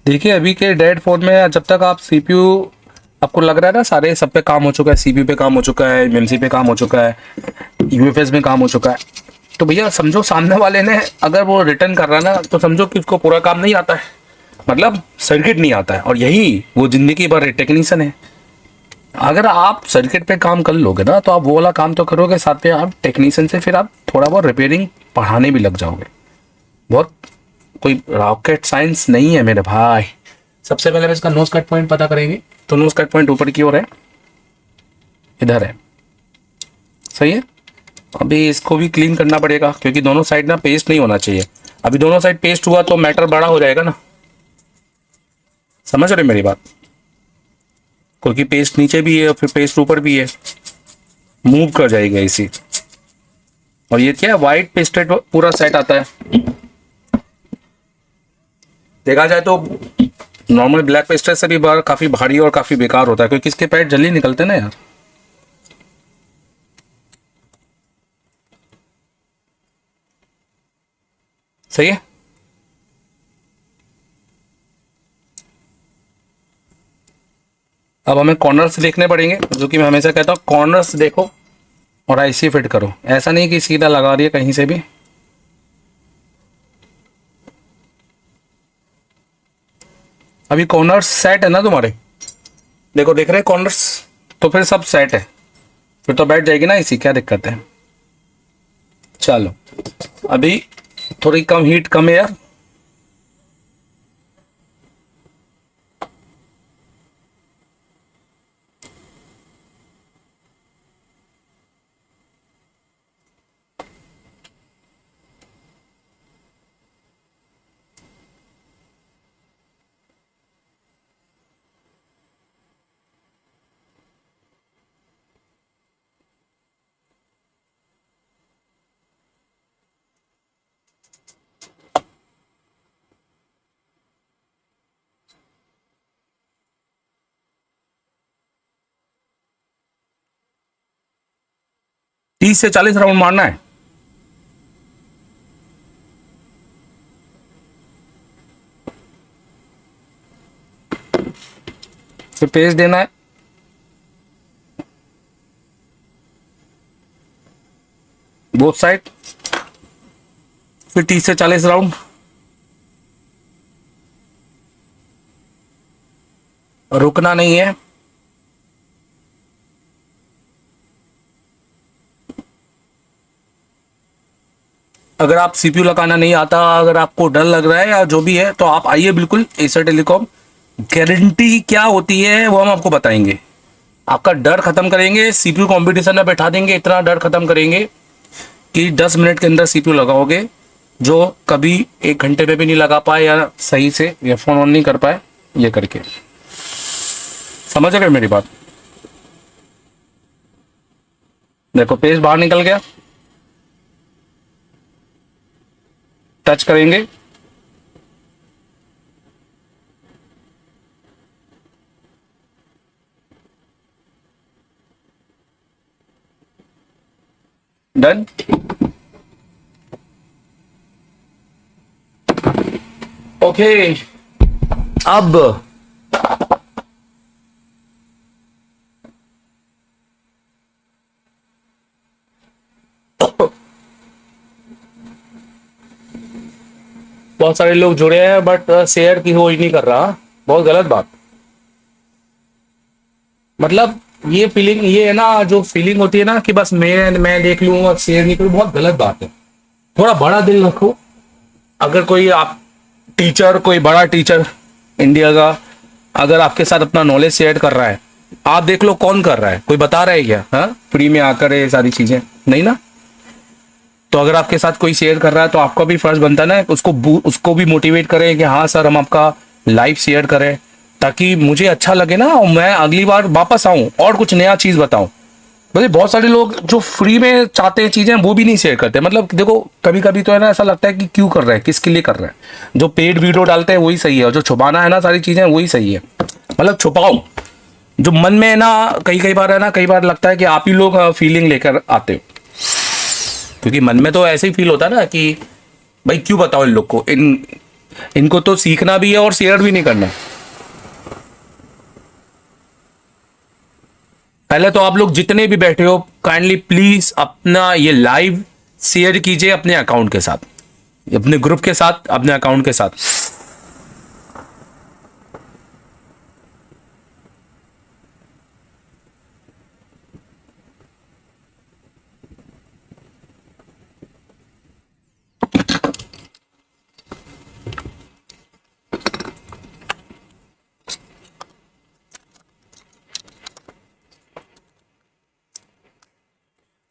S1: देखिए अभी के डेड फोन में जब तक आप सीपीयू, आपको लग रहा है ना सारे सब पे काम हो चुका है, सीपीयू पे काम हो चुका है, एमएमसी पे काम हो चुका है, यूएफएस में काम हो चुका है, तो भैया समझो सामने वाले ने अगर वो रिटर्न कर रहा है ना, तो समझो कि उसको पूरा काम नहीं आता है, मतलब सर्किट नहीं आता है। और यही वो जिंदगी भर टेक्नीशियन है। अगर आप सर्किट पे काम कर लोगे ना, तो आप वो वाला काम तो करोगे, साथ में आप टेक्नीशियन से फिर आप थोड़ा बहुत रिपेयरिंग पढ़ाने भी लग जाओगे। बहुत कोई रॉकेट साइंस नहीं है मेरे भाई। सबसे पहले हम इसका नोज कट पॉइंट पता करेंगे। तो नोज कट पॉइंट ऊपर की ओर है, इधर है, सही है। अभी इसको भी क्लीन करना पड़ेगा क्योंकि दोनों साइड ना पेस्ट नहीं होना चाहिए। अभी दोनों साइड पेस्ट हुआ तो मैटर बड़ा हो जाएगा ना, समझ रहे मेरी बात? क्योंकि पेस्ट नीचे भी है और फिर पेस्ट ऊपर भी है, मूव कर जाएगा इसी। और ये क्या है, वाइट पेस्टेड पूरा सेट आता है, देखा जाए तो नॉर्मल ब्लैक पेस्टर से भी काफी भारी और काफी बेकार होता है, क्योंकि इसके पैड जल्दी निकलते हैं ना यार। सही है। अब हमें कॉर्नर्स देखने पड़ेंगे, जो कि मैं हमेशा कहता हूँ कॉर्नर्स देखो और ऐसे फिट करो, ऐसा नहीं कि सीधा लगा दिया कहीं से भी। अभी कॉर्नर्स सेट है ना तुम्हारे, देखो देख रहे हैं कॉर्नर्स, तो फिर सब सेट है, फिर तो बैठ जाएगी ना इसी, क्या दिक्कत है। चलो अभी थोड़ी कम हीट, कम एयर। तीस से 40 राउंड मारना है। फिर पेस्ट देना है, बोथ साइड, फिर 30 से 40 राउंड। रुकना नहीं है। अगर आप सीपीयू लगाना नहीं आता, अगर आपको डर लग रहा है या जो भी है, तो आप आइए बिल्कुल एसर टेलीकॉम। गारंटी क्या होती है वो हम आपको बताएंगे, आपका डर खत्म करेंगे, सीपीयू कंपटीशन में बैठा देंगे, इतना डर खत्म करेंगे कि 10 मिनट के अंदर सीपीयू लगाओगे, जो कभी 1 घंटे में भी नहीं लगा पाए या सही से या फोन ऑन नहीं कर पाए ये करके। समझ रहे हो मेरी बात। देखो पेज बाहर निकल गया, टच करेंगे, डन। ओके अब बहुत सारे लोग जुड़े हैं बट शेयर की हो ही नहीं कर रहा, बहुत गलत बात। मतलब ये फीलिंग, ये है ना जो फीलिंग होती है ना कि बस मैं देख लूं और शेयर नहीं करूं, बहुत गलत बात है। थोड़ा बड़ा दिल रखो। अगर कोई आप टीचर, कोई बड़ा टीचर इंडिया का अगर आपके साथ अपना नॉलेज शेयर कर रहा है, आप देख लो कौन कर रहा है, कोई बता रहा है क्या? हाँ, फ्री में आकर ये सारी चीजें नहीं ना। तो अगर आपके साथ कोई शेयर कर रहा है तो आपका भी फर्ज बनता है ना उसको भी मोटिवेट करें कि हाँ सर हम आपका लाइव शेयर करें, ताकि मुझे अच्छा लगे ना और मैं अगली बार वापस आऊं और कुछ नया चीज बताऊं। वैसे बहुत सारे लोग जो फ्री में चाहते हैं चीजें वो भी नहीं शेयर करते। मतलब देखो कभी कभी तो है ना ऐसा लगता है कि क्यों कर रहे हैं, किसके लिए कर रहे हैं। जो पेड वीडियो डालते हैं वही सही है और जो छुपाना है ना सारी चीजें वही सही है। मतलब छुपाओ जो मन में है ना, कई कई बार है ना, कई बार लगता है कि आप ही लोग फीलिंग लेकर आते हो, क्योंकि मन में तो ऐसे ही फील होता है ना कि भाई क्यों बताओ इन लोग को, इनको तो सीखना भी है और शेयर भी नहीं करना। पहले तो आप लोग जितने भी बैठे हो काइंडली प्लीज अपना ये लाइव शेयर कीजिए अपने अकाउंट के साथ, अपने ग्रुप के साथ, अपने अकाउंट के साथ।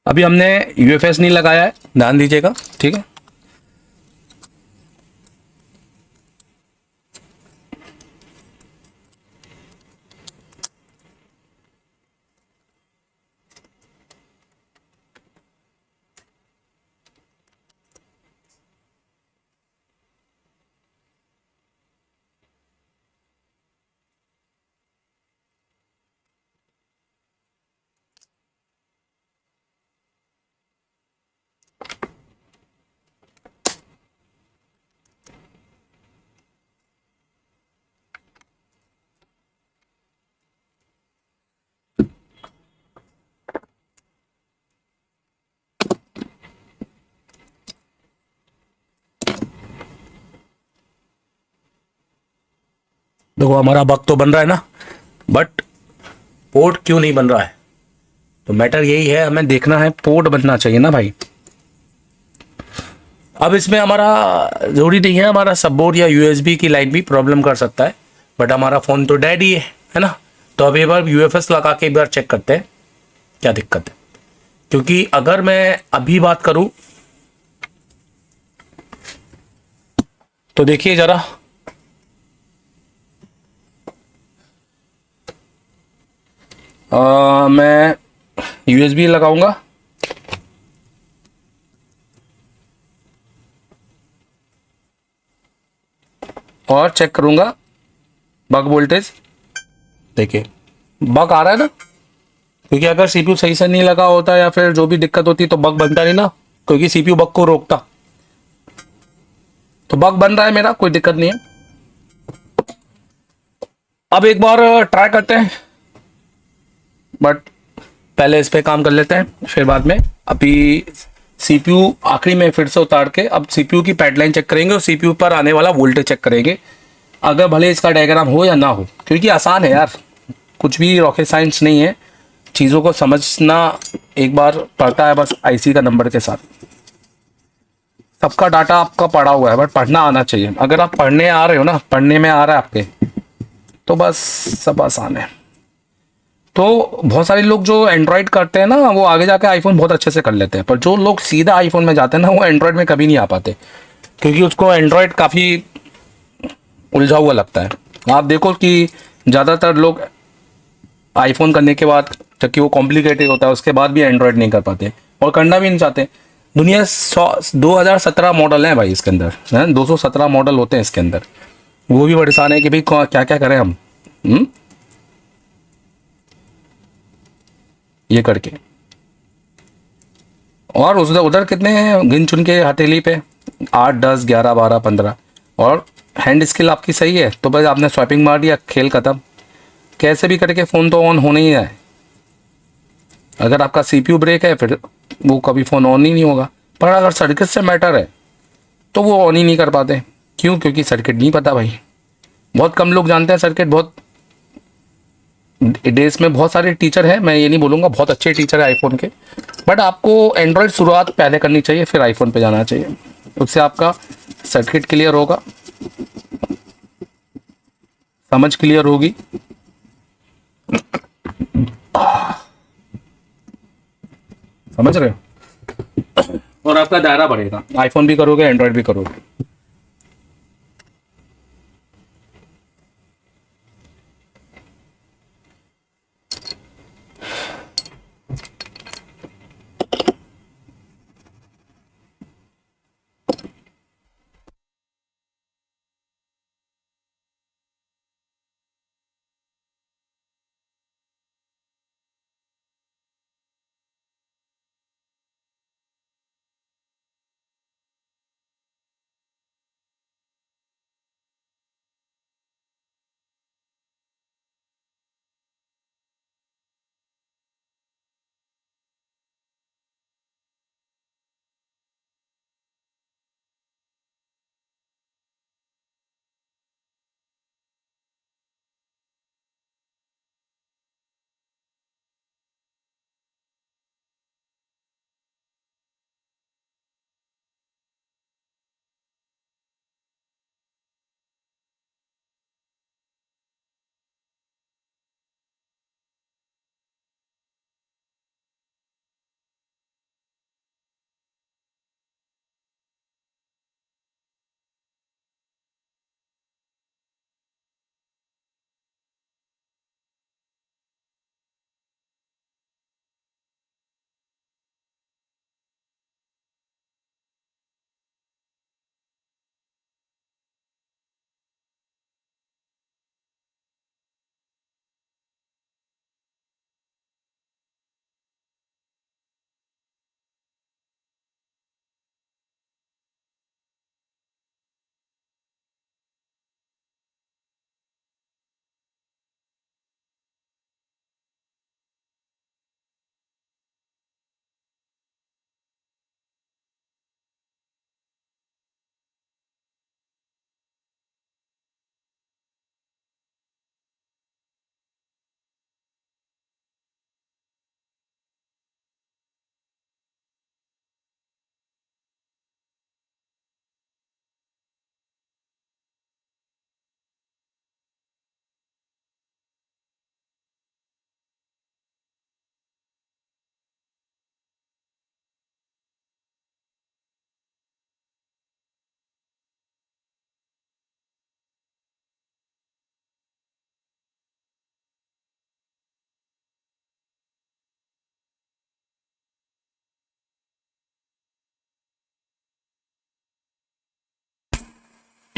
S1: अभी हमने यूएफएस नहीं लगाया है, ध्यान दीजिएगा, ठीक है। देखो हमारा बग तो बन रहा है ना, बट पोर्ट क्यों नहीं बन रहा है? तो मैटर यही है, हमें देखना है पोर्ट बनना चाहिए ना भाई। अब इसमें हमारा जरूरी नहीं है, हमारा सबबोर्ड या यूएसबी की लाइन भी प्रॉब्लम कर सकता है, बट हमारा फ़ोन तो डेड ही है ना। तो अब एक बार यूएफएस लगा के एक बार चेक करते हैं क्या दिक्कत है। क्योंकि अगर मैं अभी बात करूं तो देखिए ज़रा, मैं यूएसबी लगाऊंगा और चेक करूंगा बग वोल्टेज। देखिए बग आ रहा है ना, क्योंकि अगर सीपीयू सही से नहीं लगा होता या फिर जो भी दिक्कत होती तो बग बनता नहीं ना, क्योंकि सीपीयू बग को रोकता। तो बग बन रहा है मेरा, कोई दिक्कत नहीं है। अब एक बार ट्राई करते हैं, बट पहले इस पे काम कर लेते हैं फिर बाद में। अभी सीपीयू आखिरी में फिर से उतार के अब सीपीयू की पैडलाइन चेक करेंगे और सीपीयू पर आने वाला वोल्टेज चेक करेंगे, अगर भले इसका डायग्राम हो या ना हो। क्योंकि आसान है यार, कुछ भी रॉकेट साइंस नहीं है, चीज़ों को समझना एक बार पड़ता है बस आईसी का नंबर के साथ। सबका डाटा आपका पढ़ा हुआ है, बट पढ़ना आना चाहिए। अगर आप पढ़ने आ रहे हो ना, पढ़ने में आ रहा है आपके, तो बस सब आसान है। तो बहुत सारे लोग जो एंड्रॉयड करते हैं ना, वो आगे जाके आईफोन बहुत अच्छे से कर लेते हैं, पर जो लोग सीधा आईफोन में जाते हैं ना, वो एंड्रॉयड में कभी नहीं आ पाते, क्योंकि उसको एंड्रॉयड काफ़ी उलझा हुआ लगता है। आप देखो कि ज़्यादातर लोग आईफोन करने के बाद, जबकि वो कॉम्प्लिकेटेड होता है, उसके बाद भी एंड्रॉयड नहीं कर पाते और करना भी नहीं चाहते। दुनिया 2017 मॉडल है भाई इसके अंदर, है 217 मॉडल होते हैं इसके अंदर। वो भी परेशान है कि भाई क्या क्या करें हम। ये करके, और उधर उधर कितने हैं गिन चुन के हथेली पे, 8 10 11 12 15। और हैंड स्किल आपकी सही है तो बस आपने स्वाइपिंग मार दिया, खेल खत्म। कैसे भी करके फ़ोन तो ऑन होना ही है। अगर आपका सीपीयू ब्रेक है फिर वो कभी फ़ोन ऑन ही नहीं होगा। पर अगर सर्किट से मैटर है तो वो ऑन ही नहीं कर पाते। क्यों? क्योंकि सर्किट नहीं पता भाई। बहुत कम लोग जानते हैं सर्किट। बहुत डेज में बहुत सारे टीचर हैं, मैं ये नहीं बोलूँगा बहुत अच्छे टीचर है आईफोन के, बट आपको एंड्रॉयड शुरुआत पहले करनी चाहिए, फिर आईफोन पे जाना चाहिए। उससे आपका सर्किट क्लियर होगा, समझ क्लियर होगी। समझ रहे हो? और आपका दायरा बढ़ेगा, आईफोन भी करोगे एंड्रॉयड भी करोगे।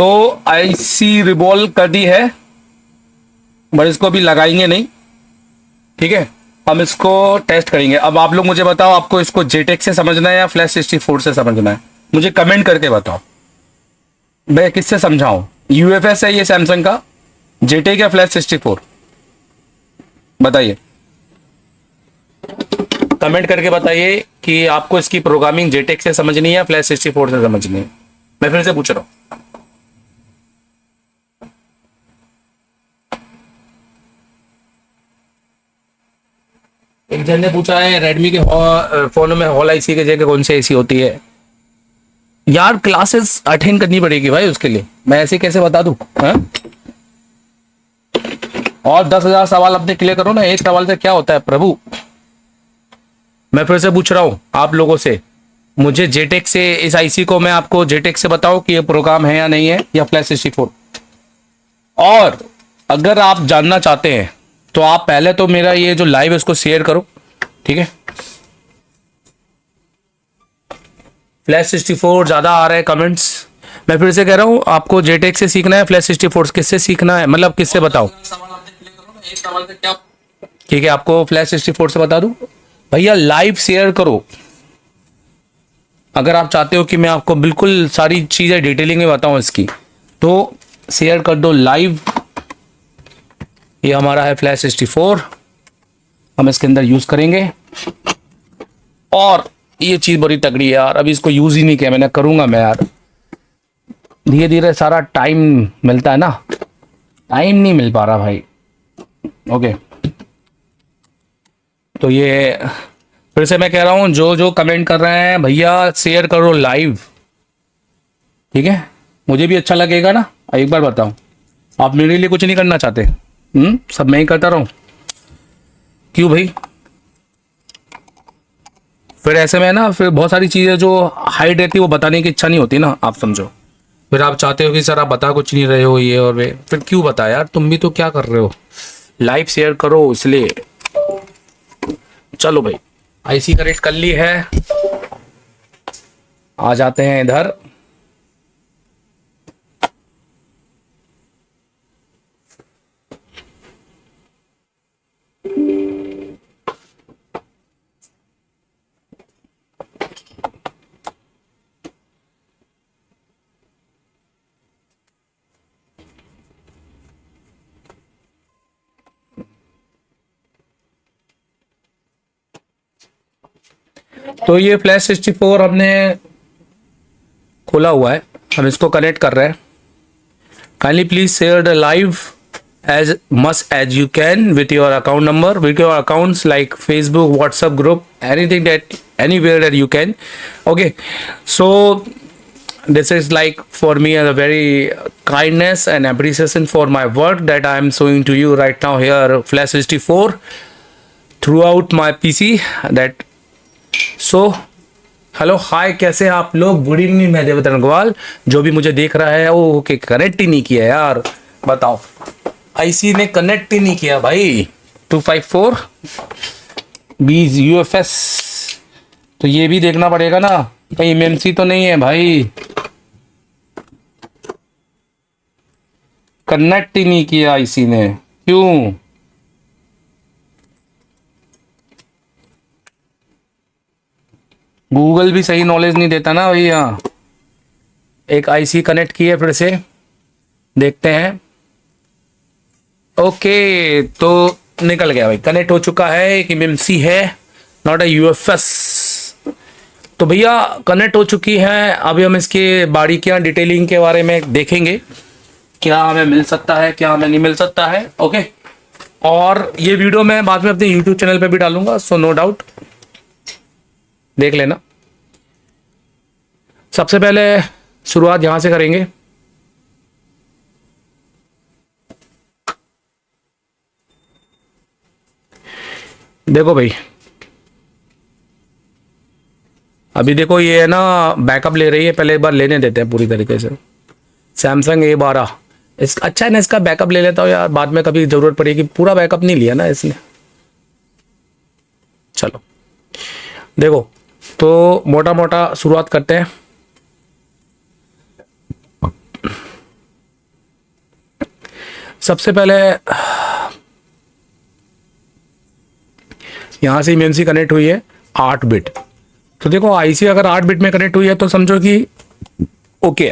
S1: तो आईसी रिवॉल्व कर दी है, बट इसको अभी लगाएंगे नहीं, ठीक है। हम इसको टेस्ट करेंगे। अब आप लोग मुझे बताओ, आपको इसको जेटेक से समझना है या फ्लैश 64 से समझना है? मुझे कमेंट करके बताओ, मैं किससे समझाऊं? यूएफएस है ये सैमसंग का, जेटेक या फ्लैश 64? बताइए, कमेंट करके बताइए कि आपको इसकी प्रोग्रामिंग जेटेक से समझनी है या फ्लैश 64 से समझनी है। मैं फिर से पूछ रहा हूं। एक जन ने पूछा है रेडमी के फोन में हॉल आईसी की जगह कौन सी आईसी होती है? यार क्लासेस अटेंड करनी पड़ेगी भाई उसके लिए, मैं ऐसे कैसे बता दूं? और 10,000 सवाल अपने क्लियर करो ना, एक सवाल से क्या होता है प्रभु। मैं फिर से पूछ रहा हूं आप लोगों से, मुझे जेटेक से इस आईसी को मैं आपको जेटेक से बताऊं कि ये प्रोग्राम है या नहीं है, या फ्लैश 64? और अगर आप जानना चाहते हैं तो आप पहले तो मेरा ये जो लाइव है उसको शेयर करो, ठीक है। फ्लैश 64 ज्यादा आ रहे हैं कमेंट्स। मैं फिर से कह रहा हूं, आपको जेटेक से सीखना है फ्लैश 64 किससे सीखना है, मतलब किससे बताओ? ठीक है, आपको फ्लैश 64 से बता दूं? भैया लाइव शेयर करो। अगर आप चाहते हो कि मैं आपको बिल्कुल सारी चीजें डिटेलिंग में बताऊं इसकी, तो शेयर कर दो लाइव। ये हमारा है फ्लैश 64, हम इसके अंदर यूज करेंगे। और ये चीज बड़ी तगड़ी है यार, अभी इसको यूज ही नहीं किया मैंने, करूंगा मैं यार। धीरे धीरे सारा टाइम मिलता है ना, टाइम नहीं मिल पा रहा भाई। ओके, तो ये फिर से मैं कह रहा हूं, जो जो कमेंट कर रहे हैं भैया शेयर करो लाइव, ठीक है। मुझे भी अच्छा लगेगा ना। एक बार बताओ, आप मेरे लिए कुछ नहीं करना चाहते? सब मैं ही करता रहूं? क्यों भाई? फिर ऐसे में ना, फिर बहुत सारी चीजें जो हाइड रहती है वो बताने की इच्छा नहीं होती ना, आप समझो। फिर आप चाहते हो कि सर आप बता कुछ नहीं रहे हो ये और वे, फिर क्यों बता यार, तुम भी तो क्या कर रहे हो। लाइव शेयर करो इसलिए। चलो भाई, आईसी कनेक्ट कर ली है, आ जाते हैं इधर। तो ये फ्लैश 64 हमने खोला हुआ है, हम इसको कनेक्ट कर रहे हैं। Kindly please share the live as much as you can with your account number, with your accounts like Facebook, WhatsApp group, anything that anywhere that you can. Okay, so this is like for me a very kindness and appreciation for my work that I am showing to you right now here, Flash 64 throughout my PC. That so hello hi, कैसे हैं आप लोग? गुड इवनिंग, मैं देवतन अग्रवाल। जो भी मुझे देख रहा है वो ओके, कनेक्ट ही नहीं किया यार, बताओ। आईसी ने कनेक्ट ही नहीं किया भाई। 254 बीज यूएफएस, तो ये भी देखना पड़ेगा ना, कहीं एमएमसी तो नहीं है भाई। कनेक्ट ही नहीं किया आईसी ने, क्यों? गूगल भी सही नॉलेज नहीं देता ना भैया। एक आईसी कनेक्ट किए, फिर से देखते हैं। ओके, तो निकल गया भाई, कनेक्ट हो चुका है। एक एमएमसी है, नॉट अ यूएफएस। तो भैया कनेक्ट हो चुकी है। अभी हम इसके बारीकियां डिटेलिंग के बारे में देखेंगे, क्या हमें मिल सकता है, क्या हमें नहीं मिल सकता है। ओके, और ये वीडियो मैं बाद में अपने यूट्यूब चैनल पे भी डालूंगा, सो नो डाउट देख लेना। सबसे पहले शुरुआत यहां से करेंगे। देखो भाई, अभी देखो ये है ना, बैकअप ले रही है, पहले एक बार लेने देते हैं पूरी तरीके से। सैमसंग A12 इस अच्छा है ना, इसका बैकअप ले लेता हूँ यार, बाद में कभी जरूरत पड़ेगी। पूरा बैकअप नहीं लिया ना इसने। चलो देखो, तो मोटा मोटा शुरुआत करते हैं। सबसे पहले यहाँ से एमएमसी कनेक्ट हुई है 8 बिट। तो देखो आईसी अगर 8 बिट में कनेक्ट हुई है तो समझो कि ओके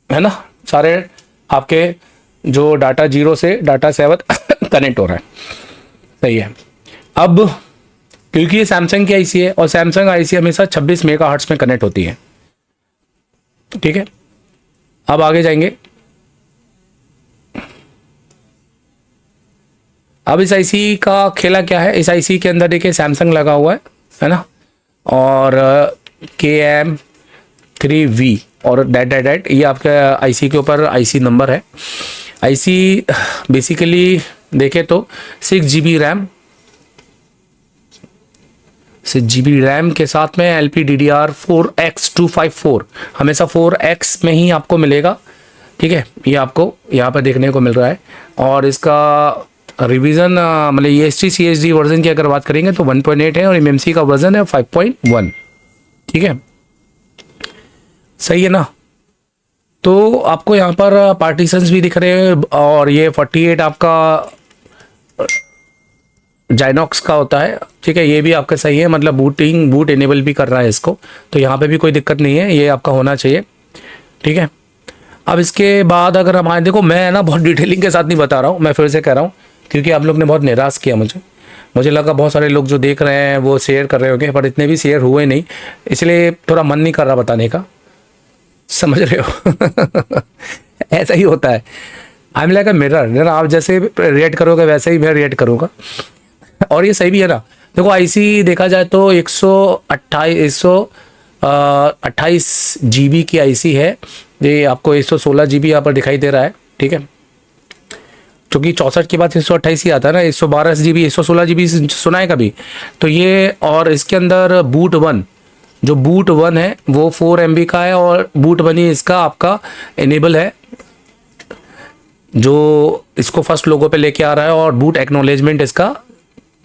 S1: है ना, सारे आपके जो डाटा 0 से डाटा 7 कनेक्ट हो रहा है, सही है। अब क्योंकि ये सैमसंग की आईसी है और सैमसंग आईसी हमेशा 26 मेगाहर्ट्ज में कनेक्ट होती है, ठीक है। अब आगे जाएंगे। अब इस आईसी का खेला क्या है, इस आईसी के अंदर देखिए सैमसंग लगा हुआ है ना, और KM3V और डैट ये आपका आईसी के ऊपर आईसी नंबर है। आईसी बेसिकली देखें तो 6 GB रैम, 6 GB रैम के साथ में LPDDR4X254 हमेशा 4X में ही आपको मिलेगा, ठीक है। ये आपको यहाँ पर देखने को मिल रहा है। और इसका रिवीजन मतलब EST CHD वर्जन की अगर बात करेंगे तो 1.8 है और MMC का वर्जन है 5.1, ठीक है, सही है ना। तो आपको यहाँ पर पार्टीशंस भी दिख रहे हैं और ये 48 आपका जाइनॉक्स का होता है, ठीक है। ये भी आपका सही है, मतलब बूट इनेबल भी कर रहा है इसको, तो यहाँ पे भी कोई दिक्कत नहीं है, ये आपका होना चाहिए, ठीक है। अब इसके बाद अगर हम आए, देखो मैं ना बहुत डिटेलिंग के साथ नहीं बता रहा हूँ, मैं फिर से कह रहा हूँ क्योंकि आप लोग ने बहुत निराश किया मुझे लगा बहुत सारे लोग जो देख रहे हैं वो शेयर कर रहे होंगे, पर इतने भी शेयर हुए नहीं, इसलिए थोड़ा मन नहीं कर रहा बताने का, समझ रहे हो। ऐसा ही होता है, I am like a mirror, आप जैसे रिएक्ट करोगे वैसे ही मैं रिएक्ट करूँगा, और ये सही भी है ना। देखो आईसी देखा जाए तो 128 GB की आईसी है, ये आपको 116 GB यहाँ पर दिखाई दे रहा है, ठीक है, क्योंकि 64 के बाद 128 ही आता है ना, 112 GB 116 GB सुना है कभी तो ये। और इसके अंदर बूट 1 जो बूट 1 है वो 4 MB का है और बूट 1 ही इसका आपका इनेबल है, जो इसको फर्स्ट लोगो पे लेके आ रहा है, और बूट एक्नॉलेजमेंट इसका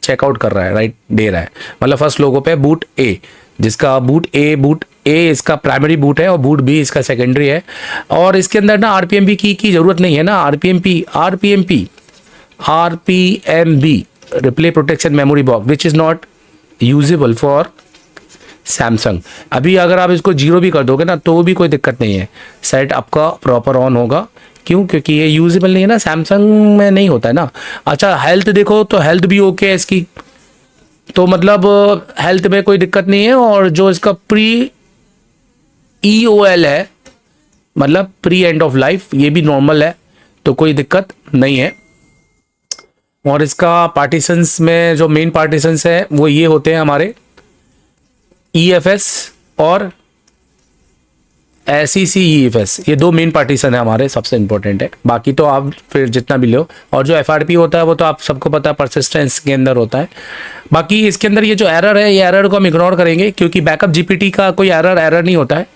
S1: चेकआउट कर रहा है, राइट दे रहा है, मतलब फर्स्ट लोगो पे बूट ए, जिसका बूट ए इसका प्राइमरी बूट है और बूट बी इसका सेकेंडरी है। और इसके अंदर ना RPMB की जरूरत नहीं है ना, RPMB replay protection memory box which is not usable for Samsung. अभी अगर आप इसको 0 भी कर दोगे ना तो भी कोई दिक्कत नहीं है, सेट आपका प्रॉपर ऑन होगा, क्यों, क्योंकि ये यूजेबल नहीं है ना, सैमसंग में नहीं होता है ना। अच्छा हेल्थ देखो तो हेल्थ भी ओके है इसकी, तो मतलब हेल्थ में कोई दिक्कत नहीं है। और जो इसका प्री EOL है, मतलब प्री एंड ऑफ लाइफ, ये भी नॉर्मल है, तो कोई दिक्कत नहीं है। और इसका पार्टीशंस में जो मेन पार्टीशंस है वो ये होते हैं हमारे EFS और SEC EFS, ये 2 मेन पार्टीशन है हमारे, सबसे इंपॉर्टेंट है, बाकी तो आप फिर जितना भी लो। और जो FRP होता है वो तो आप सबको पता है, परसिस्टेंस के अंदर होता है। बाकी इसके अंदर ये जो एरर है, ये एरर को हम इग्नोर करेंगे, क्योंकि बैकअप GPT का कोई एरर नहीं होता है।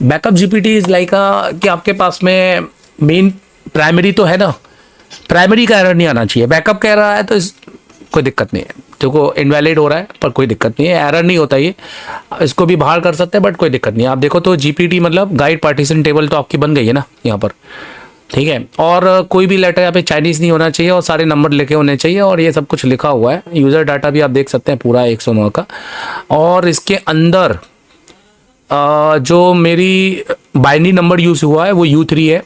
S1: बैकअप GPT इज लाइक कि आपके पास में मेन प्राइमरी तो है ना, प्राइमरी का एरर नहीं आना चाहिए, बैकअप कह रहा है तो कोई दिक्कत नहीं है, देखो इनवैलिड हो रहा है पर कोई दिक्कत नहीं है, एरर नहीं होता, ये इसको भी बाहर कर सकते हैं बट कोई दिक्कत नहीं है। आप देखो तो GPT मतलब गाइड पार्टीशन टेबल तो आपकी बन गई है ना यहाँ पर, ठीक है। और कोई भी लेटर यहाँ पे चाइनीज़ नहीं होना चाहिए और सारे नंबर लिखे होने चाहिए, और ये सब कुछ लिखा हुआ है। यूज़र डाटा भी आप देख सकते हैं पूरा 109 का। और इसके अंदर जो मेरी बाइनरी नंबर यूज़ हुआ है वो U3 है,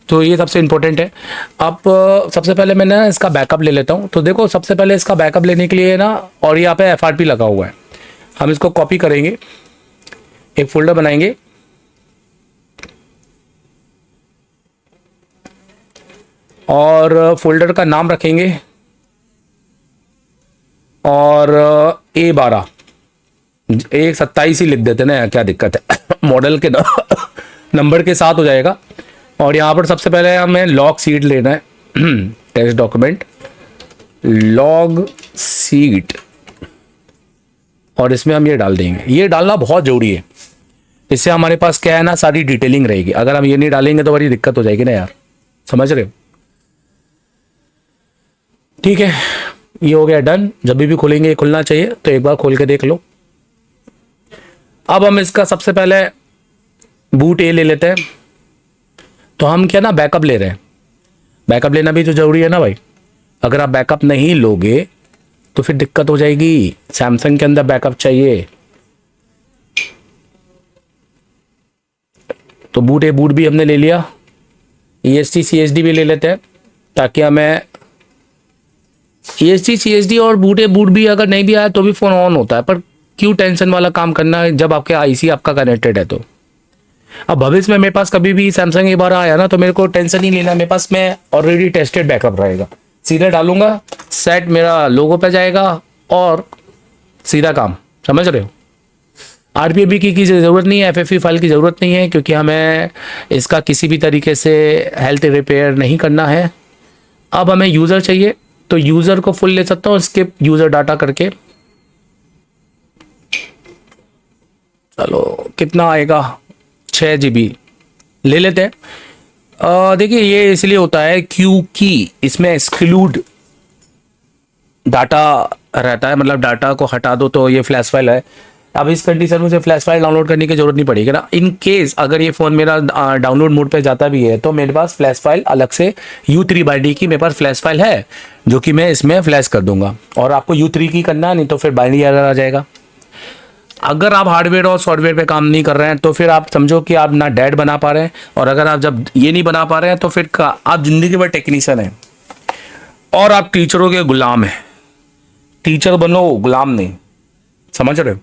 S1: तो ये सबसे इम्पोर्टेंट है। अब सबसे पहले मैं ना इसका बैकअप ले लेता हूँ। तो देखो सबसे पहले इसका बैकअप लेने के लिए ना, और यहाँ पे FRP लगा हुआ है, हम इसको कॉपी करेंगे, एक फोल्डर बनाएंगे और फोल्डर का नाम रखेंगे और A12 127 ही लिख देते ना, क्या दिक्कत है, मॉडल के नंबर के साथ हो जाएगा। और यहाँ पर सबसे पहले हमें लॉग सीट लेना है, टेक्स्ट डॉक्यूमेंट लॉग सीट, और इसमें हम ये डाल देंगे। ये डालना बहुत जरूरी है, इससे हमारे पास क्या है ना, सारी डिटेलिंग रहेगी। अगर हम ये नहीं डालेंगे तो बड़ी दिक्कत हो जाएगी ना यार, समझ रहे हो। ठीक है, ये हो गया डन। जब भी खोलेंगे ये खुलना चाहिए, तो एक बार खोल के देख लो। अब हम इसका सबसे पहले बूट ए ले लेते हैं। तो हम क्या ना बैकअप ले रहे हैं। बैकअप लेना भी तो जरूरी है ना भाई। अगर आप बैकअप नहीं लोगे तो फिर दिक्कत हो जाएगी। सैमसंग के अंदर बैकअप चाहिए। तो बूट भी हमने ले लिया, EST CSD भी ले लेते हैं ताकि हमें EST CSD और बूट भी अगर नहीं भी आया तो भी फ़ोन ऑन होता है। पर क्यों टेंशन वाला काम करना है जब आपके IC आपका कनेक्टेड है। तो अब भविष्य में मेरे पास कभी भी सैमसंग ये बार आया ना तो मेरे को टेंशन नहीं लेना, मेरे पास में ऑलरेडी टेस्टेड बैकअप रहेगा। सीधा डालूंगा, सेट मेरा लोगो पे जाएगा और सीधा काम। समझ रहे हो। RPAB की ज़रूरत नहीं है, FFE फाइल की ज़रूरत नहीं है, क्योंकि हमें इसका किसी भी तरीके से हेल्थ रिपेयर नहीं करना है। अब हमें यूज़र चाहिए तो यूज़र को फुल ले सकता हूँ स्किप यूज़र डाटा करके। चलो कितना आएगा, 6 GB ले लेते हैं। देखिए ये इसलिए होता है क्योंकि इसमें एक्सक्लूड डाटा रहता है, मतलब डाटा को हटा दो तो ये फ्लैश फाइल है। अब इस कंडीशन में से फ्लैश फाइल डाउनलोड करने की जरूरत नहीं पड़ेगी ना। इन केस अगर ये फ़ोन मेरा डाउनलोड मोड पे जाता भी है तो मेरे पास फ्लैश फाइल अलग से U3 की मेरे पास फ्लैश फाइल है जो कि मैं इसमें फ्लैश कर दूंगा। और आपको U3 की करना नहीं तो फिर बाइनरी एरर आ जाएगा। अगर आप हार्डवेयर और सॉफ्टवेयर पे काम नहीं कर रहे हैं तो फिर आप समझो कि आप ना डैड बना पा रहे हैं, और अगर आप जब ये नहीं बना पा रहे हैं तो फिर आप जिंदगी भर टेक्नीशियन हैं और आप टीचरों के गुलाम हैं। टीचर बनो, गुलाम नहीं। समझ रहे हो।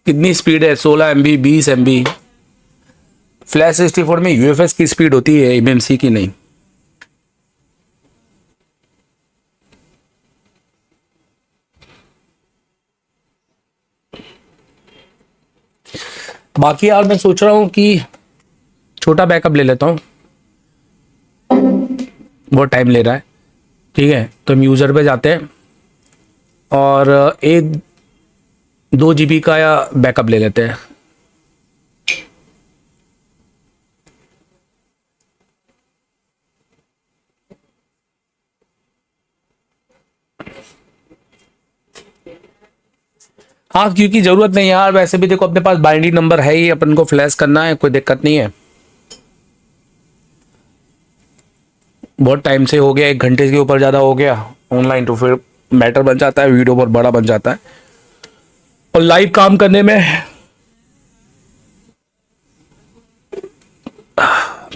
S1: कितनी स्पीड है, 16 MB 20 MB। फ्लैश 64 में UFS की स्पीड होती है, MMC की नहीं। बाकी यार मैं सोच रहा हूँ कि छोटा बैकअप ले लेता हूँ, बहुत टाइम ले रहा है। ठीक है, तो हम यूज़र पे जाते हैं और 1-2 GB का या बैकअप ले लेते हैं। हाँ, क्योंकि ज़रूरत नहीं यार, वैसे भी देखो अपने पास बाइनरी नंबर है ही, अपन को फ्लैश करना है, कोई दिक्कत नहीं है। बहुत टाइम से हो गया, 1 घंटे के ऊपर ज़्यादा हो गया ऑनलाइन, तो फिर मैटर बन जाता है, वीडियो बहुत बड़ा बन जाता है और लाइव काम करने में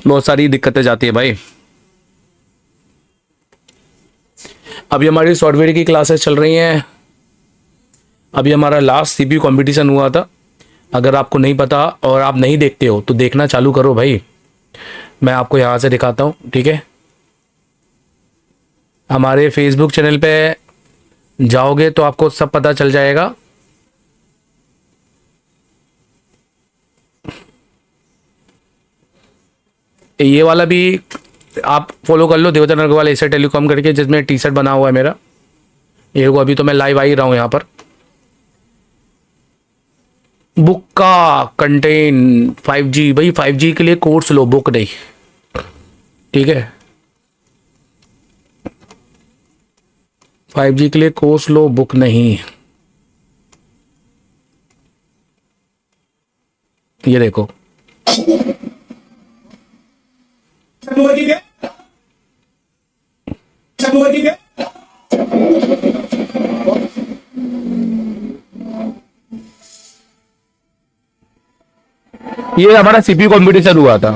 S1: बहुत सारी दिक्कतें जाती है भाई। अभी हमारी सॉफ्टवेयर की क्लासेस चल रही हैं। अभी हमारा लास्ट CPU कंपटीशन हुआ था। अगर आपको नहीं पता और आप नहीं देखते हो तो देखना चालू करो भाई। मैं आपको यहाँ से दिखाता हूँ, ठीक है। हमारे फेसबुक चैनल पे जाओगे तो आपको सब पता चल जाएगा। ये वाला भी आप फॉलो कर लो, देवदत्त अग्रवाल एशिया टेलीकॉम करके, जिसमें T-शर्ट बना हुआ है मेरा। ये को अभी तो मैं लाइव आ ही रहा हूँ यहाँ पर। बुक का कंटेन 5G, भाई 5G के लिए कोर्स लो, बुक नहीं, ठीक है। 5G के लिए कोर्स लो, बुक नहीं। ये देखो, ये हमारा CPU कंपटीशन हुआ था।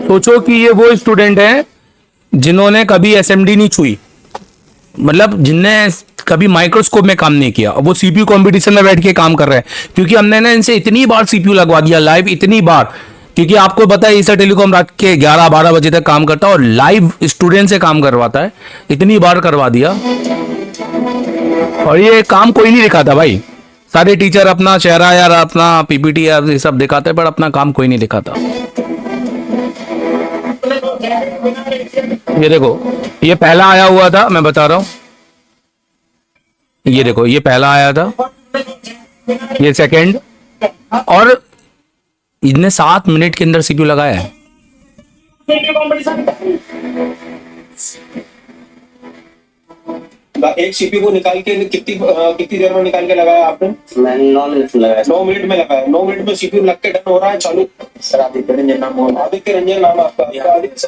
S1: सोचो कि ये वो स्टूडेंट हैं जिन्होंने कभी एसएमडी नहीं छुई, मतलब जिनने कभी माइक्रोस्कोप में काम नहीं किया, वो सीपीयू कंपटीशन में बैठ के काम कर रहे हैं। क्योंकि हमने ना इनसे इतनी बार सीपीयू लगवा दिया लाइव, इतनी बार, क्योंकि आपको पता है ईसा टेलीकॉम रात के 11-12 बजे तक काम करता है और लाइव स्टूडेंट से काम करवाता है, इतनी बार करवा दिया। और ये काम कोई नहीं दिखाता भाई, सारे टीचर अपना चेहरा यार, अपना पीपीटी यार ये सब दिखाते हैं, पर अपना काम कोई नहीं दिखाता। ये देखो, ये पहला आया हुआ था, मैं बता रहा हूं, ये देखो ये पहला आया था, ये सेकंड, और इतने 7 मिनट के अंदर सीपीयू लगाया है।
S2: एक सीपीयू को निकाल के कितनी देर में निकाल के लगाया आपने?
S3: मैंने 9 मिनट में लगाया।
S2: 9 मिनट में लगाया। 9 मिनट में सीपीयू लग के डन हो रहा है चालू।
S3: सर आदित्य रंजन नाम है।
S2: आदित्य रंजन नाम आपका? आदित्य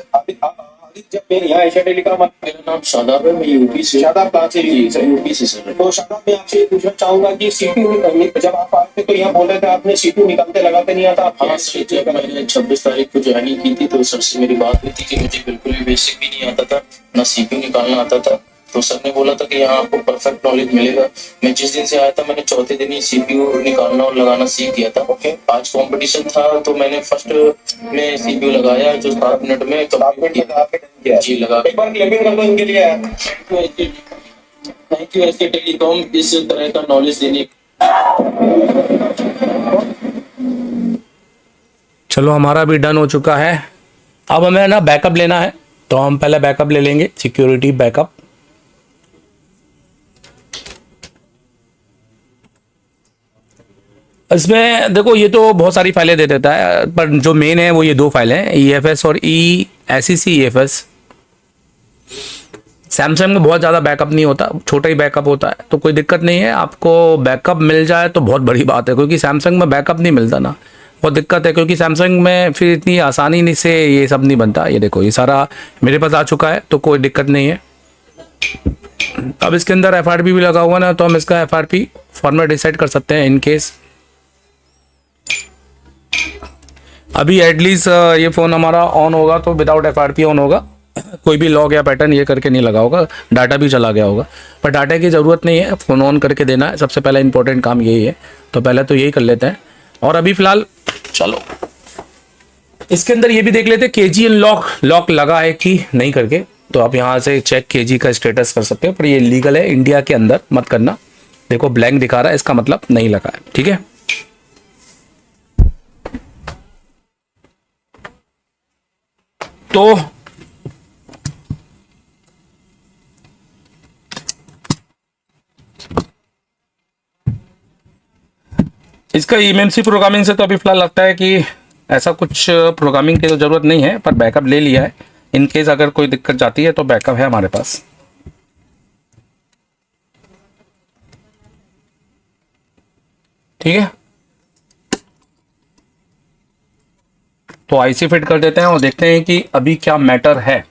S2: जब मैं यहाँ एशिया टेलीकॉम,
S3: मेरा नाम शादाब है, मैं यूपी से।
S2: शादाब कहाँ से?
S3: यूपी से सर।
S2: तो शादाब मैं आपसे पूछना चाहूंगा कि सीपीयू जब आप आए थे तो यहाँ बोल रहे थे आपने सीपीयू निकालते लगाते नहीं आता?
S3: हाँ सर, जब मैंने 26 तारीख को ज्वाइनिंग की थी तो सर से मेरी बात हुई थी कि मुझे बिल्कुल भी बेसिक भी नहीं आता था, ना सीपीयू निकालना आता था। तो सर ने बोला था कि यहाँ आपको परफेक्ट नॉलेज मिलेगा। मैं जिस दिन से आया था मैंने चौथे दिन ही सीपीयू निकालना और लगाना सीख गया था।
S2: ओके।
S3: आज कंपटीशन था तो मैंने फर्स्ट में सीपीयू लगाया जो 7 मिनट में कंप्लीट किया। जी लगा।
S2: एक बार क्लैपिंग कर दो इनके लिए।
S3: थैंक यू एसके टेलीकॉम इस तरह का नॉलेज देने।
S1: चलो हमारा भी डन हो चुका है। अब हमें ना बैकअप लेना है, तो हम पहले बैकअप ले लेंगे, सिक्योरिटी बैकअप। इसमें देखो ये तो बहुत सारी फाइलें दे देता है, पर जो मेन है वो ये 2 फाइलें हैं, EFS और SEC EFS। सैमसंग में बहुत ज़्यादा बैकअप नहीं होता, छोटा ही बैकअप होता है, तो कोई दिक्कत नहीं है। आपको बैकअप मिल जाए तो बहुत बड़ी बात है, क्योंकि सैमसंग में बैकअप नहीं मिलता ना, बहुत दिक्कत है। क्योंकि सैमसंग में फिर इतनी आसानी से ये सब नहीं बनता। ये देखो ये सारा मेरे पास आ चुका है, तो कोई दिक्कत नहीं है। अब इसके अंदर FRP भी लगा हुआ ना, तो हम इसका FRP फॉर्मेट डिसाइड कर सकते हैं इन केस। अभी एटलीस्ट ये फ़ोन हमारा ऑन होगा तो विदाउट FRP ऑन होगा, कोई भी लॉग या पैटर्न ये करके नहीं लगा होगा, डाटा भी चला गया होगा। पर डाटा की ज़रूरत नहीं है, फ़ोन ऑन करके देना है, सबसे पहला इंपॉर्टेंट काम यही है। तो पहले तो यही कर लेते हैं। और अभी फ़िलहाल चलो इसके अंदर ये भी देख लेते हैं KG लॉक लगा है कि नहीं करके। तो आप यहाँ से चेक KG का स्टेटस कर सकते हो, पर ये लीगल है, इंडिया के अंदर मत करना। देखो ब्लैंक दिखा रहा है, इसका मतलब नहीं लगा है, ठीक है। तो इसका eMMC प्रोग्रामिंग से तो अभी फिलहाल लगता है कि ऐसा कुछ प्रोग्रामिंग की तो ज़रूरत नहीं है, पर बैकअप ले लिया है। इन केस अगर कोई दिक्कत जाती है तो बैकअप है हमारे पास, ठीक है। तो IC फिट कर देते हैं और देखते हैं कि अभी क्या मैटर है।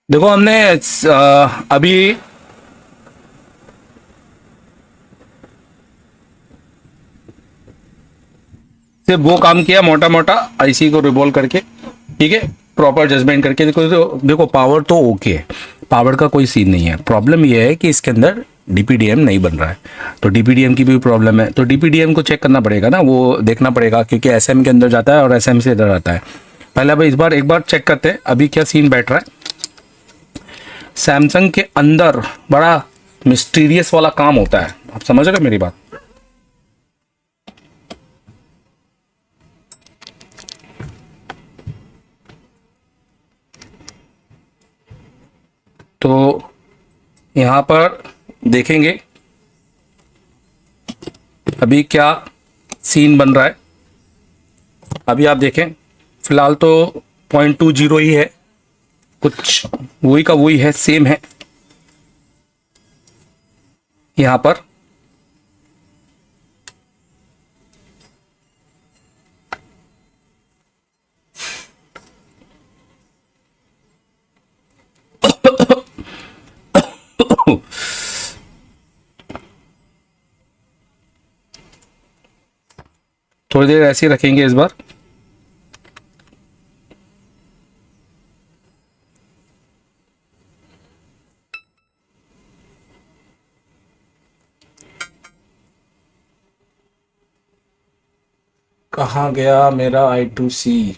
S1: देखो हमने अभी सिर्फ वो काम किया, मोटा मोटा आईसी को रिवॉल्व करके, ठीक है, प्रॉपर जजमेंट करके। देखो पावर तो ओके है, पावर का कोई सीन नहीं है। प्रॉब्लम ये है कि इसके अंदर डीपीडीएम नहीं बन रहा है, तो डीपीडीएम की भी प्रॉब्लम है। तो डीपीडीएम को चेक करना पड़ेगा ना, वो देखना पड़ेगा, क्योंकि एसएम के अंदर जाता है और एसएम से इधर आता है। पहले भाई इस बार एक बार चेक करते हैं अभी क्या सीन बैठ रहा है। सैमसंग के अंदर बड़ा मिस्टीरियस वाला काम होता है, आप समझ रहे मेरी बात। तो यहाँ पर देखेंगे अभी क्या सीन बन रहा है। अभी आप देखें, फिलहाल तो 0.20 ही है, कुछ वही का वही है, सेम है यहाँ पर। थोड़ी देर ऐसे ही रखेंगे इस बार। कहाँ गया मेरा I2C?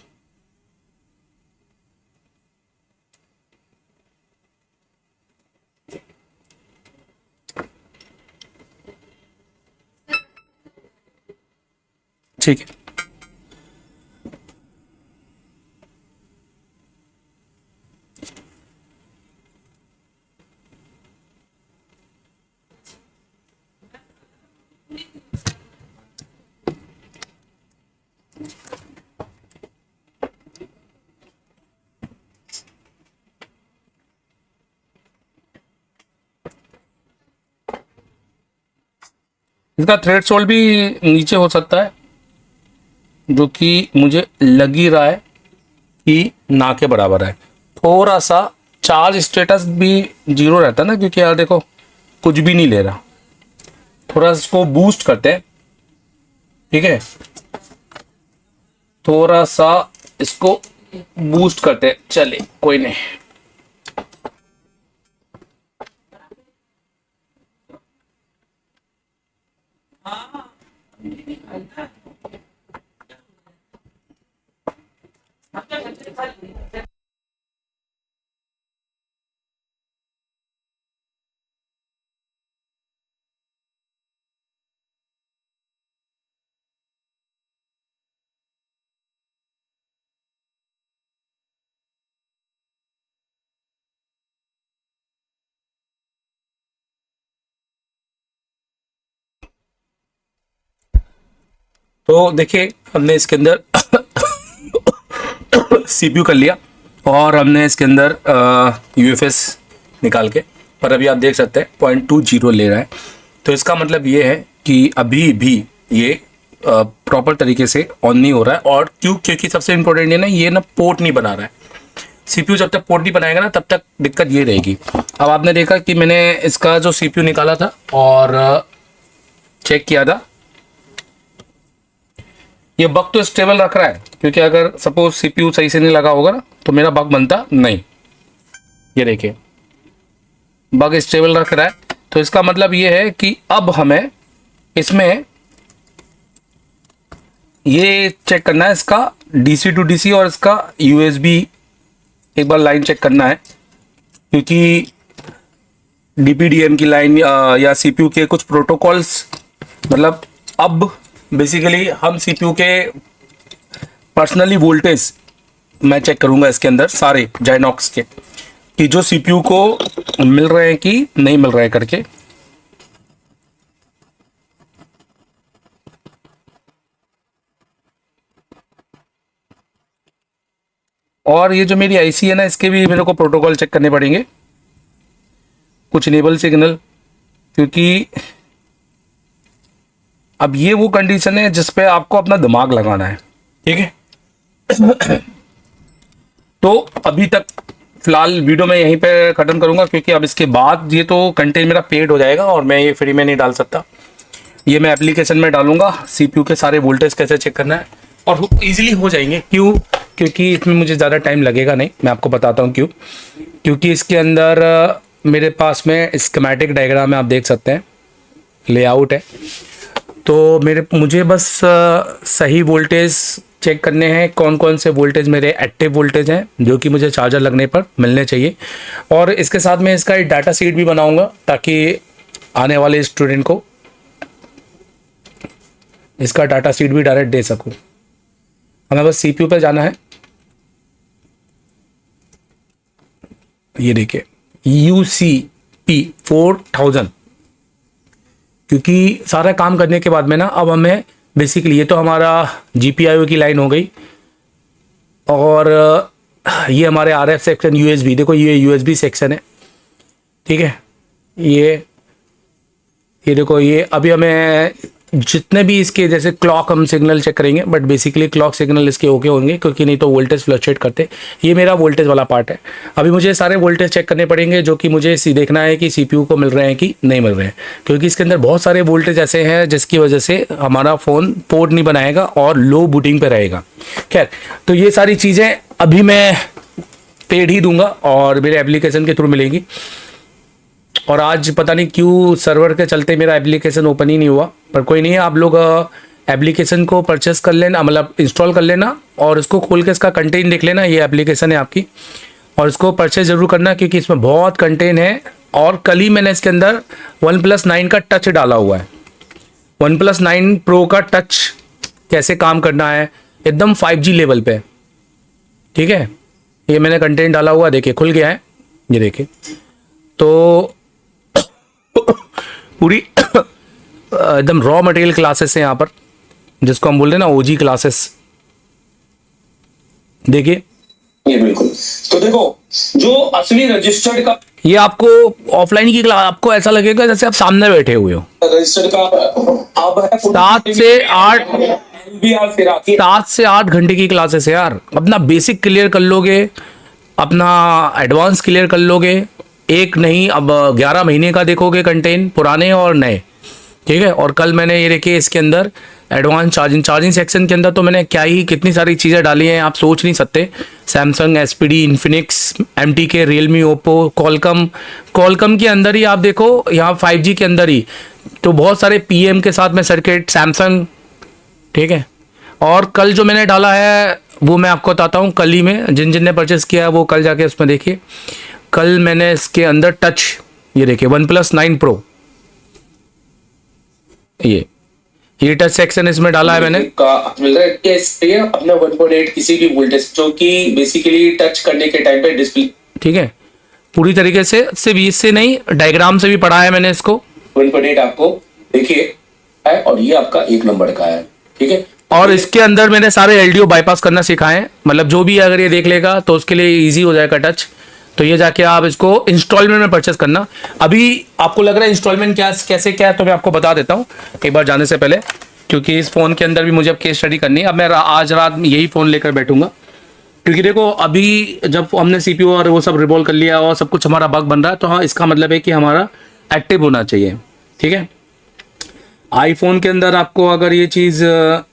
S1: ठीक है, इसका थ्रेशोल्ड भी नीचे हो सकता है, जो कि मुझे लग ही रहा है कि ना के बराबर है। थोड़ा सा चार्ज स्टेटस भी 0 रहता है ना, क्योंकि यार देखो कुछ भी नहीं ले रहा। थोड़ा इसको बूस्ट करते हैं, ठीक है, थोड़ा सा इसको बूस्ट करते हैं, चले कोई नहीं। तो देखिए हमने इसके अंदर सीपीयू कर लिया और हमने इसके अंदर यूएफएस निकाल के, पर अभी आप देख सकते हैं 0.20 ले रहा है। तो इसका मतलब ये है कि अभी भी ये प्रॉपर तरीके से ऑन नहीं हो रहा है। और क्योंकि सबसे इंपॉर्टेंट है ना, ये ना पोर्ट नहीं बना रहा है। सीपीयू जब तक पोर्ट नहीं बनाएगा ना, तब तक दिक्कत ये रहेगी। अब आपने देखा कि मैंने इसका जो सीपीयू निकाला था और चेक किया था, ये बग तो स्टेबल रख रहा है, क्योंकि अगर सपोज सीपीयू सही से नहीं लगा होगा ना, तो मेरा बग बनता नहीं। ये देखिए बग स्टेबल रख रहा है, तो इसका मतलब ये है कि अब हमें इसमें ये चेक करना है, इसका डीसी टू डीसी और इसका यूएसबी एक बार लाइन चेक करना है, क्योंकि डीपीडीएम की लाइन या सीपीयू के कुछ प्रोटोकॉल्स, मतलब अब बेसिकली हम सीपीयू के पर्सनली वोल्टेज मैं चेक करूंगा इसके अंदर सारे जाइनॉक्स के, कि जो सीपीयू को मिल रहे हैं कि नहीं मिल रहे हैं करके। और ये जो मेरी आईसी है ना, इसके भी मेरे को प्रोटोकॉल चेक करने पड़ेंगे, कुछ इनेबल सिग्नल, क्योंकि अब ये वो कंडीशन है जिस पे आपको अपना दिमाग लगाना है, ठीक है। तो अभी तक फिलहाल वीडियो मैं यहीं पे खत्म करूंगा, क्योंकि अब इसके बाद ये तो कंटेंट मेरा पेड हो जाएगा और मैं ये फ्री में नहीं डाल सकता। ये मैं एप्लीकेशन में डालूंगा, सीपीयू के सारे वोल्टेज कैसे चेक करना है, और इजीली हो जाएंगे। क्यों? क्योंकि इसमें मुझे ज़्यादा टाइम लगेगा नहीं। मैं आपको बताता हूँ क्यों। क्योंकि इसके अंदर मेरे पास में स्कीमेटिक डायग्राम में आप देख सकते हैं, लेआउट है। तो मुझे बस सही वोल्टेज चेक करने हैं, कौन कौन से वोल्टेज मेरे एक्टिव वोल्टेज हैं जो कि मुझे चार्जर लगने पर मिलने चाहिए। और इसके साथ में इसका एक डाटा शीट भी बनाऊंगा, ताकि आने वाले स्टूडेंट को इसका डाटा शीट भी डायरेक्ट दे सकूं। हमें बस सीपीयू पे जाना है। ये देखिए UCP 4000, क्योंकि सारा काम करने के बाद में ना अब हमें बेसिकली, ये तो हमारा GPIO की लाइन हो गई, और ये हमारे RF सेक्शन, USB, देखो ये USB सेक्शन है, ठीक है। ये देखो, ये अभी हमें जितने भी इसके जैसे क्लॉक हम सिग्नल चेक करेंगे, बट बेसिकली क्लॉक सिग्नल इसके ओके होंगे, क्योंकि नहीं तो वोल्टेज फ्लक्चुएट करते। ये मेरा वोल्टेज वाला पार्ट है। अभी मुझे सारे वोल्टेज चेक करने पड़ेंगे, जो कि मुझे देखना है कि सीपीयू को मिल रहे हैं कि नहीं मिल रहे हैं, क्योंकि इसके अंदर बहुत सारे वोल्टेज ऐसे हैं जिसकी वजह से हमारा फ़ोन पोर्ट नहीं बनाएगा और लो बूटिंग पर रहेगा। खैर, तो ये सारी चीज़ें अभी मैं पेड ही दूंगा और मेरे एप्लीकेशन के थ्रू मिलेंगी। और आज पता नहीं क्यों सर्वर के चलते मेरा एप्लीकेशन ओपन ही नहीं हुआ, पर कोई नहीं है। आप लोग एप्लीकेशन को परचेस कर लेना, मतलब इंस्टॉल कर लेना, और इसको खोल के इसका कंटेंट देख लेना। ये एप्लीकेशन है आपकी, और इसको परचेस ज़रूर करना, क्योंकि इसमें बहुत कंटेंट है। और कल ही मैंने इसके अंदर OnePlus 9 का टच डाला हुआ है। OnePlus 9 Pro का टच कैसे काम करना है, एकदम 5G लेवल पे, ठीक है। ये मैंने कंटेंट डाला हुआ, देखिए खुल गया है, ये देखिए। तो पूरी एकदम रॉ मटेरियल क्लासेस है यहाँ पर, जिसको हम बोल रहे हैं ना OG क्लासेस। देखिए
S2: ये बिल्कुल। तो देखो, जो असली रजिस्टर्ड का,
S1: ये आपको ऑफलाइन की क्लास, आपको ऐसा लगेगा जैसे आप सामने बैठे हुए हो।
S2: रजिस्टर्ड का अब है
S1: 7 से 8 घंटे की क्लासेस है यार। अपना बेसिक क्लियर कर लोगे, अपना एडवांस क्लियर कर लोगे, एक नहीं अब 11 महीने का देखोगे कंटेंट, पुराने और नए, ठीक है। और कल मैंने ये देखिए इसके अंदर एडवांस चार्जिंग सेक्शन के अंदर तो मैंने क्या ही कितनी सारी चीज़ें डाली हैं, आप सोच नहीं सकते। Samsung, SPD, Infinix, MTK, Realme, Oppo, Qualcomm के अंदर ही आप देखो, यहाँ 5G के अंदर ही तो बहुत सारे PM के साथ में सर्किट, सैमसंग, ठीक है। और कल जो मैंने डाला है वो मैं आपको बताता हूँ कल ही में, जिन ने परचेस किया है वो कल जाके उसमें देखिए। कल मैंने इसके अंदर टच, ये देखिए OnePlus 9 Pro, ये टच सेक्शन इसमें डाला है मैंने।
S2: का मिल रहा है कैसे अपना 1.8 किसी भी वोल्टेज, जो कि बेसिकली टच करने के टाइम पे डिस्प्ले,
S1: ठीक है, पूरी तरीके से, सिर्फ इससे नहीं डायग्राम से भी पढ़ा है मैंने इसको।
S2: 1.8 आपको देखिए है, और ये आपका 1 नंबर का है, ठीक है।
S1: और इसके अंदर मैंने सारे LDO बाईपास करना सिखाए हैं, मतलब जो भी अगर ये देख लेगा तो उसके लिए इजी हो जाएगा टच। तो ये जाके आप इसको इंस्टॉलमेंट में परचेस करना। अभी आपको लग रहा है इंस्टॉलमेंट कैसे क्या है, तो मैं आपको बता देता हूँ एक बार जाने से पहले, क्योंकि इस फ़ोन के अंदर भी मुझे अब केस स्टडी करनी है। अब मैं आज रात में यही फ़ोन लेकर बैठूंगा, क्योंकि देखो अभी जब हमने CPU और वो सब रिवॉल्व कर लिया और सब कुछ हमारा बग बन रहा है, तो हाँ, इसका मतलब है कि हमारा एक्टिव होना चाहिए, ठीक है। आईफोन के अंदर आपको अगर ये चीज़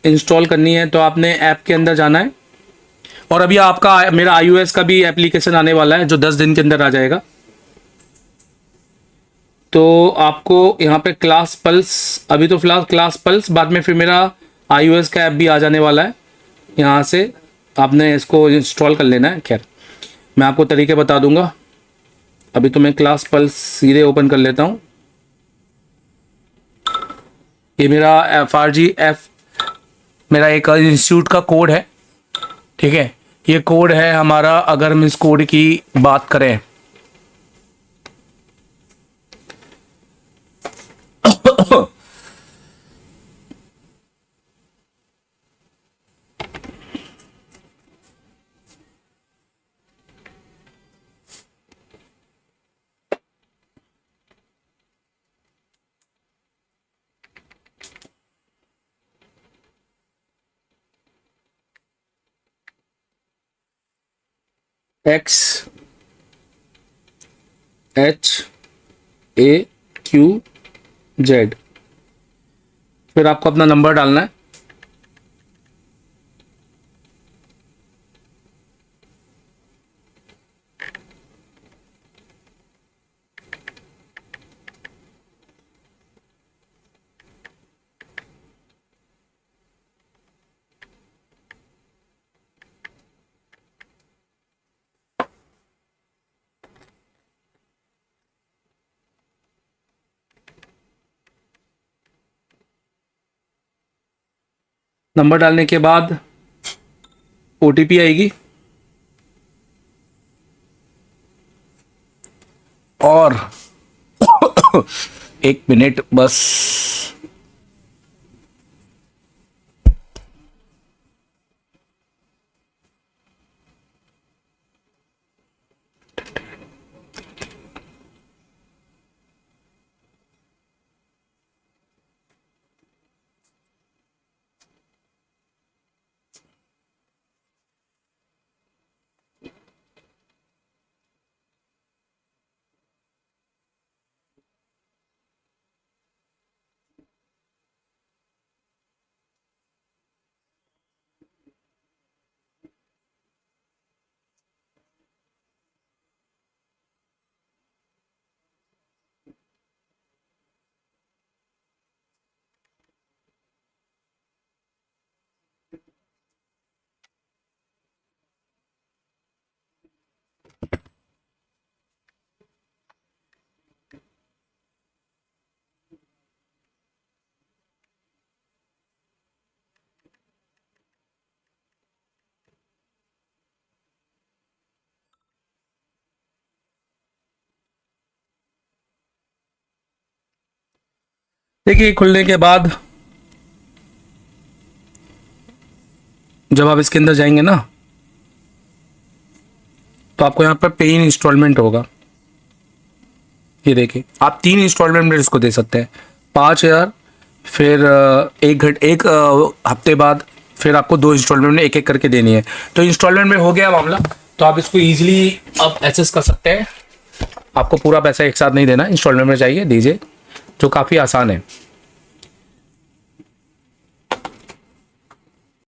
S1: इंस्टॉल करनी है तो आपने ऐप के अंदर जाना है, और अभी आपका मेरा iOS का भी एप्लीकेशन आने वाला है जो 10 दिन के अंदर आ जाएगा। तो आपको यहाँ पे क्लास पल्स, अभी तो फिलहाल क्लास पल्स, बाद में फिर मेरा iOS का ऐप भी आ जाने वाला है। यहाँ से आपने इसको इंस्टॉल कर लेना है। खैर, मैं आपको तरीके बता दूंगा। अभी तो मैं क्लास पल्स सीधे ओपन कर लेता हूँ। ये मेरा FRGF मेरा एक इंस्टीट्यूट का कोड है, ठीक है। ये कोड है हमारा, अगर हम इस कोड की बात करें X HAQZ। फिर आपको अपना नंबर डालना है। नंबर डालने के बाद OTP आएगी और 1 मिनट बस। देखिए खुलने के बाद जब आप इसके अंदर जाएंगे ना तो आपको यहाँ पर पे इन इंस्टॉलमेंट होगा। ये देखिए आप 3 इंस्टॉलमेंट में इसको दे सकते हैं, 5,000, फिर एक हफ्ते बाद फिर आपको 2 इंस्टॉलमेंट में एक करके देनी है। तो इंस्टॉलमेंट में हो गया मामला, तो आप इसको ईजिली अब एक्सेस कर सकते हैं। आपको पूरा पैसा एक साथ नहीं देना, इंस्टॉलमेंट में चाहिए दीजिए, जो काफ़ी आसान है।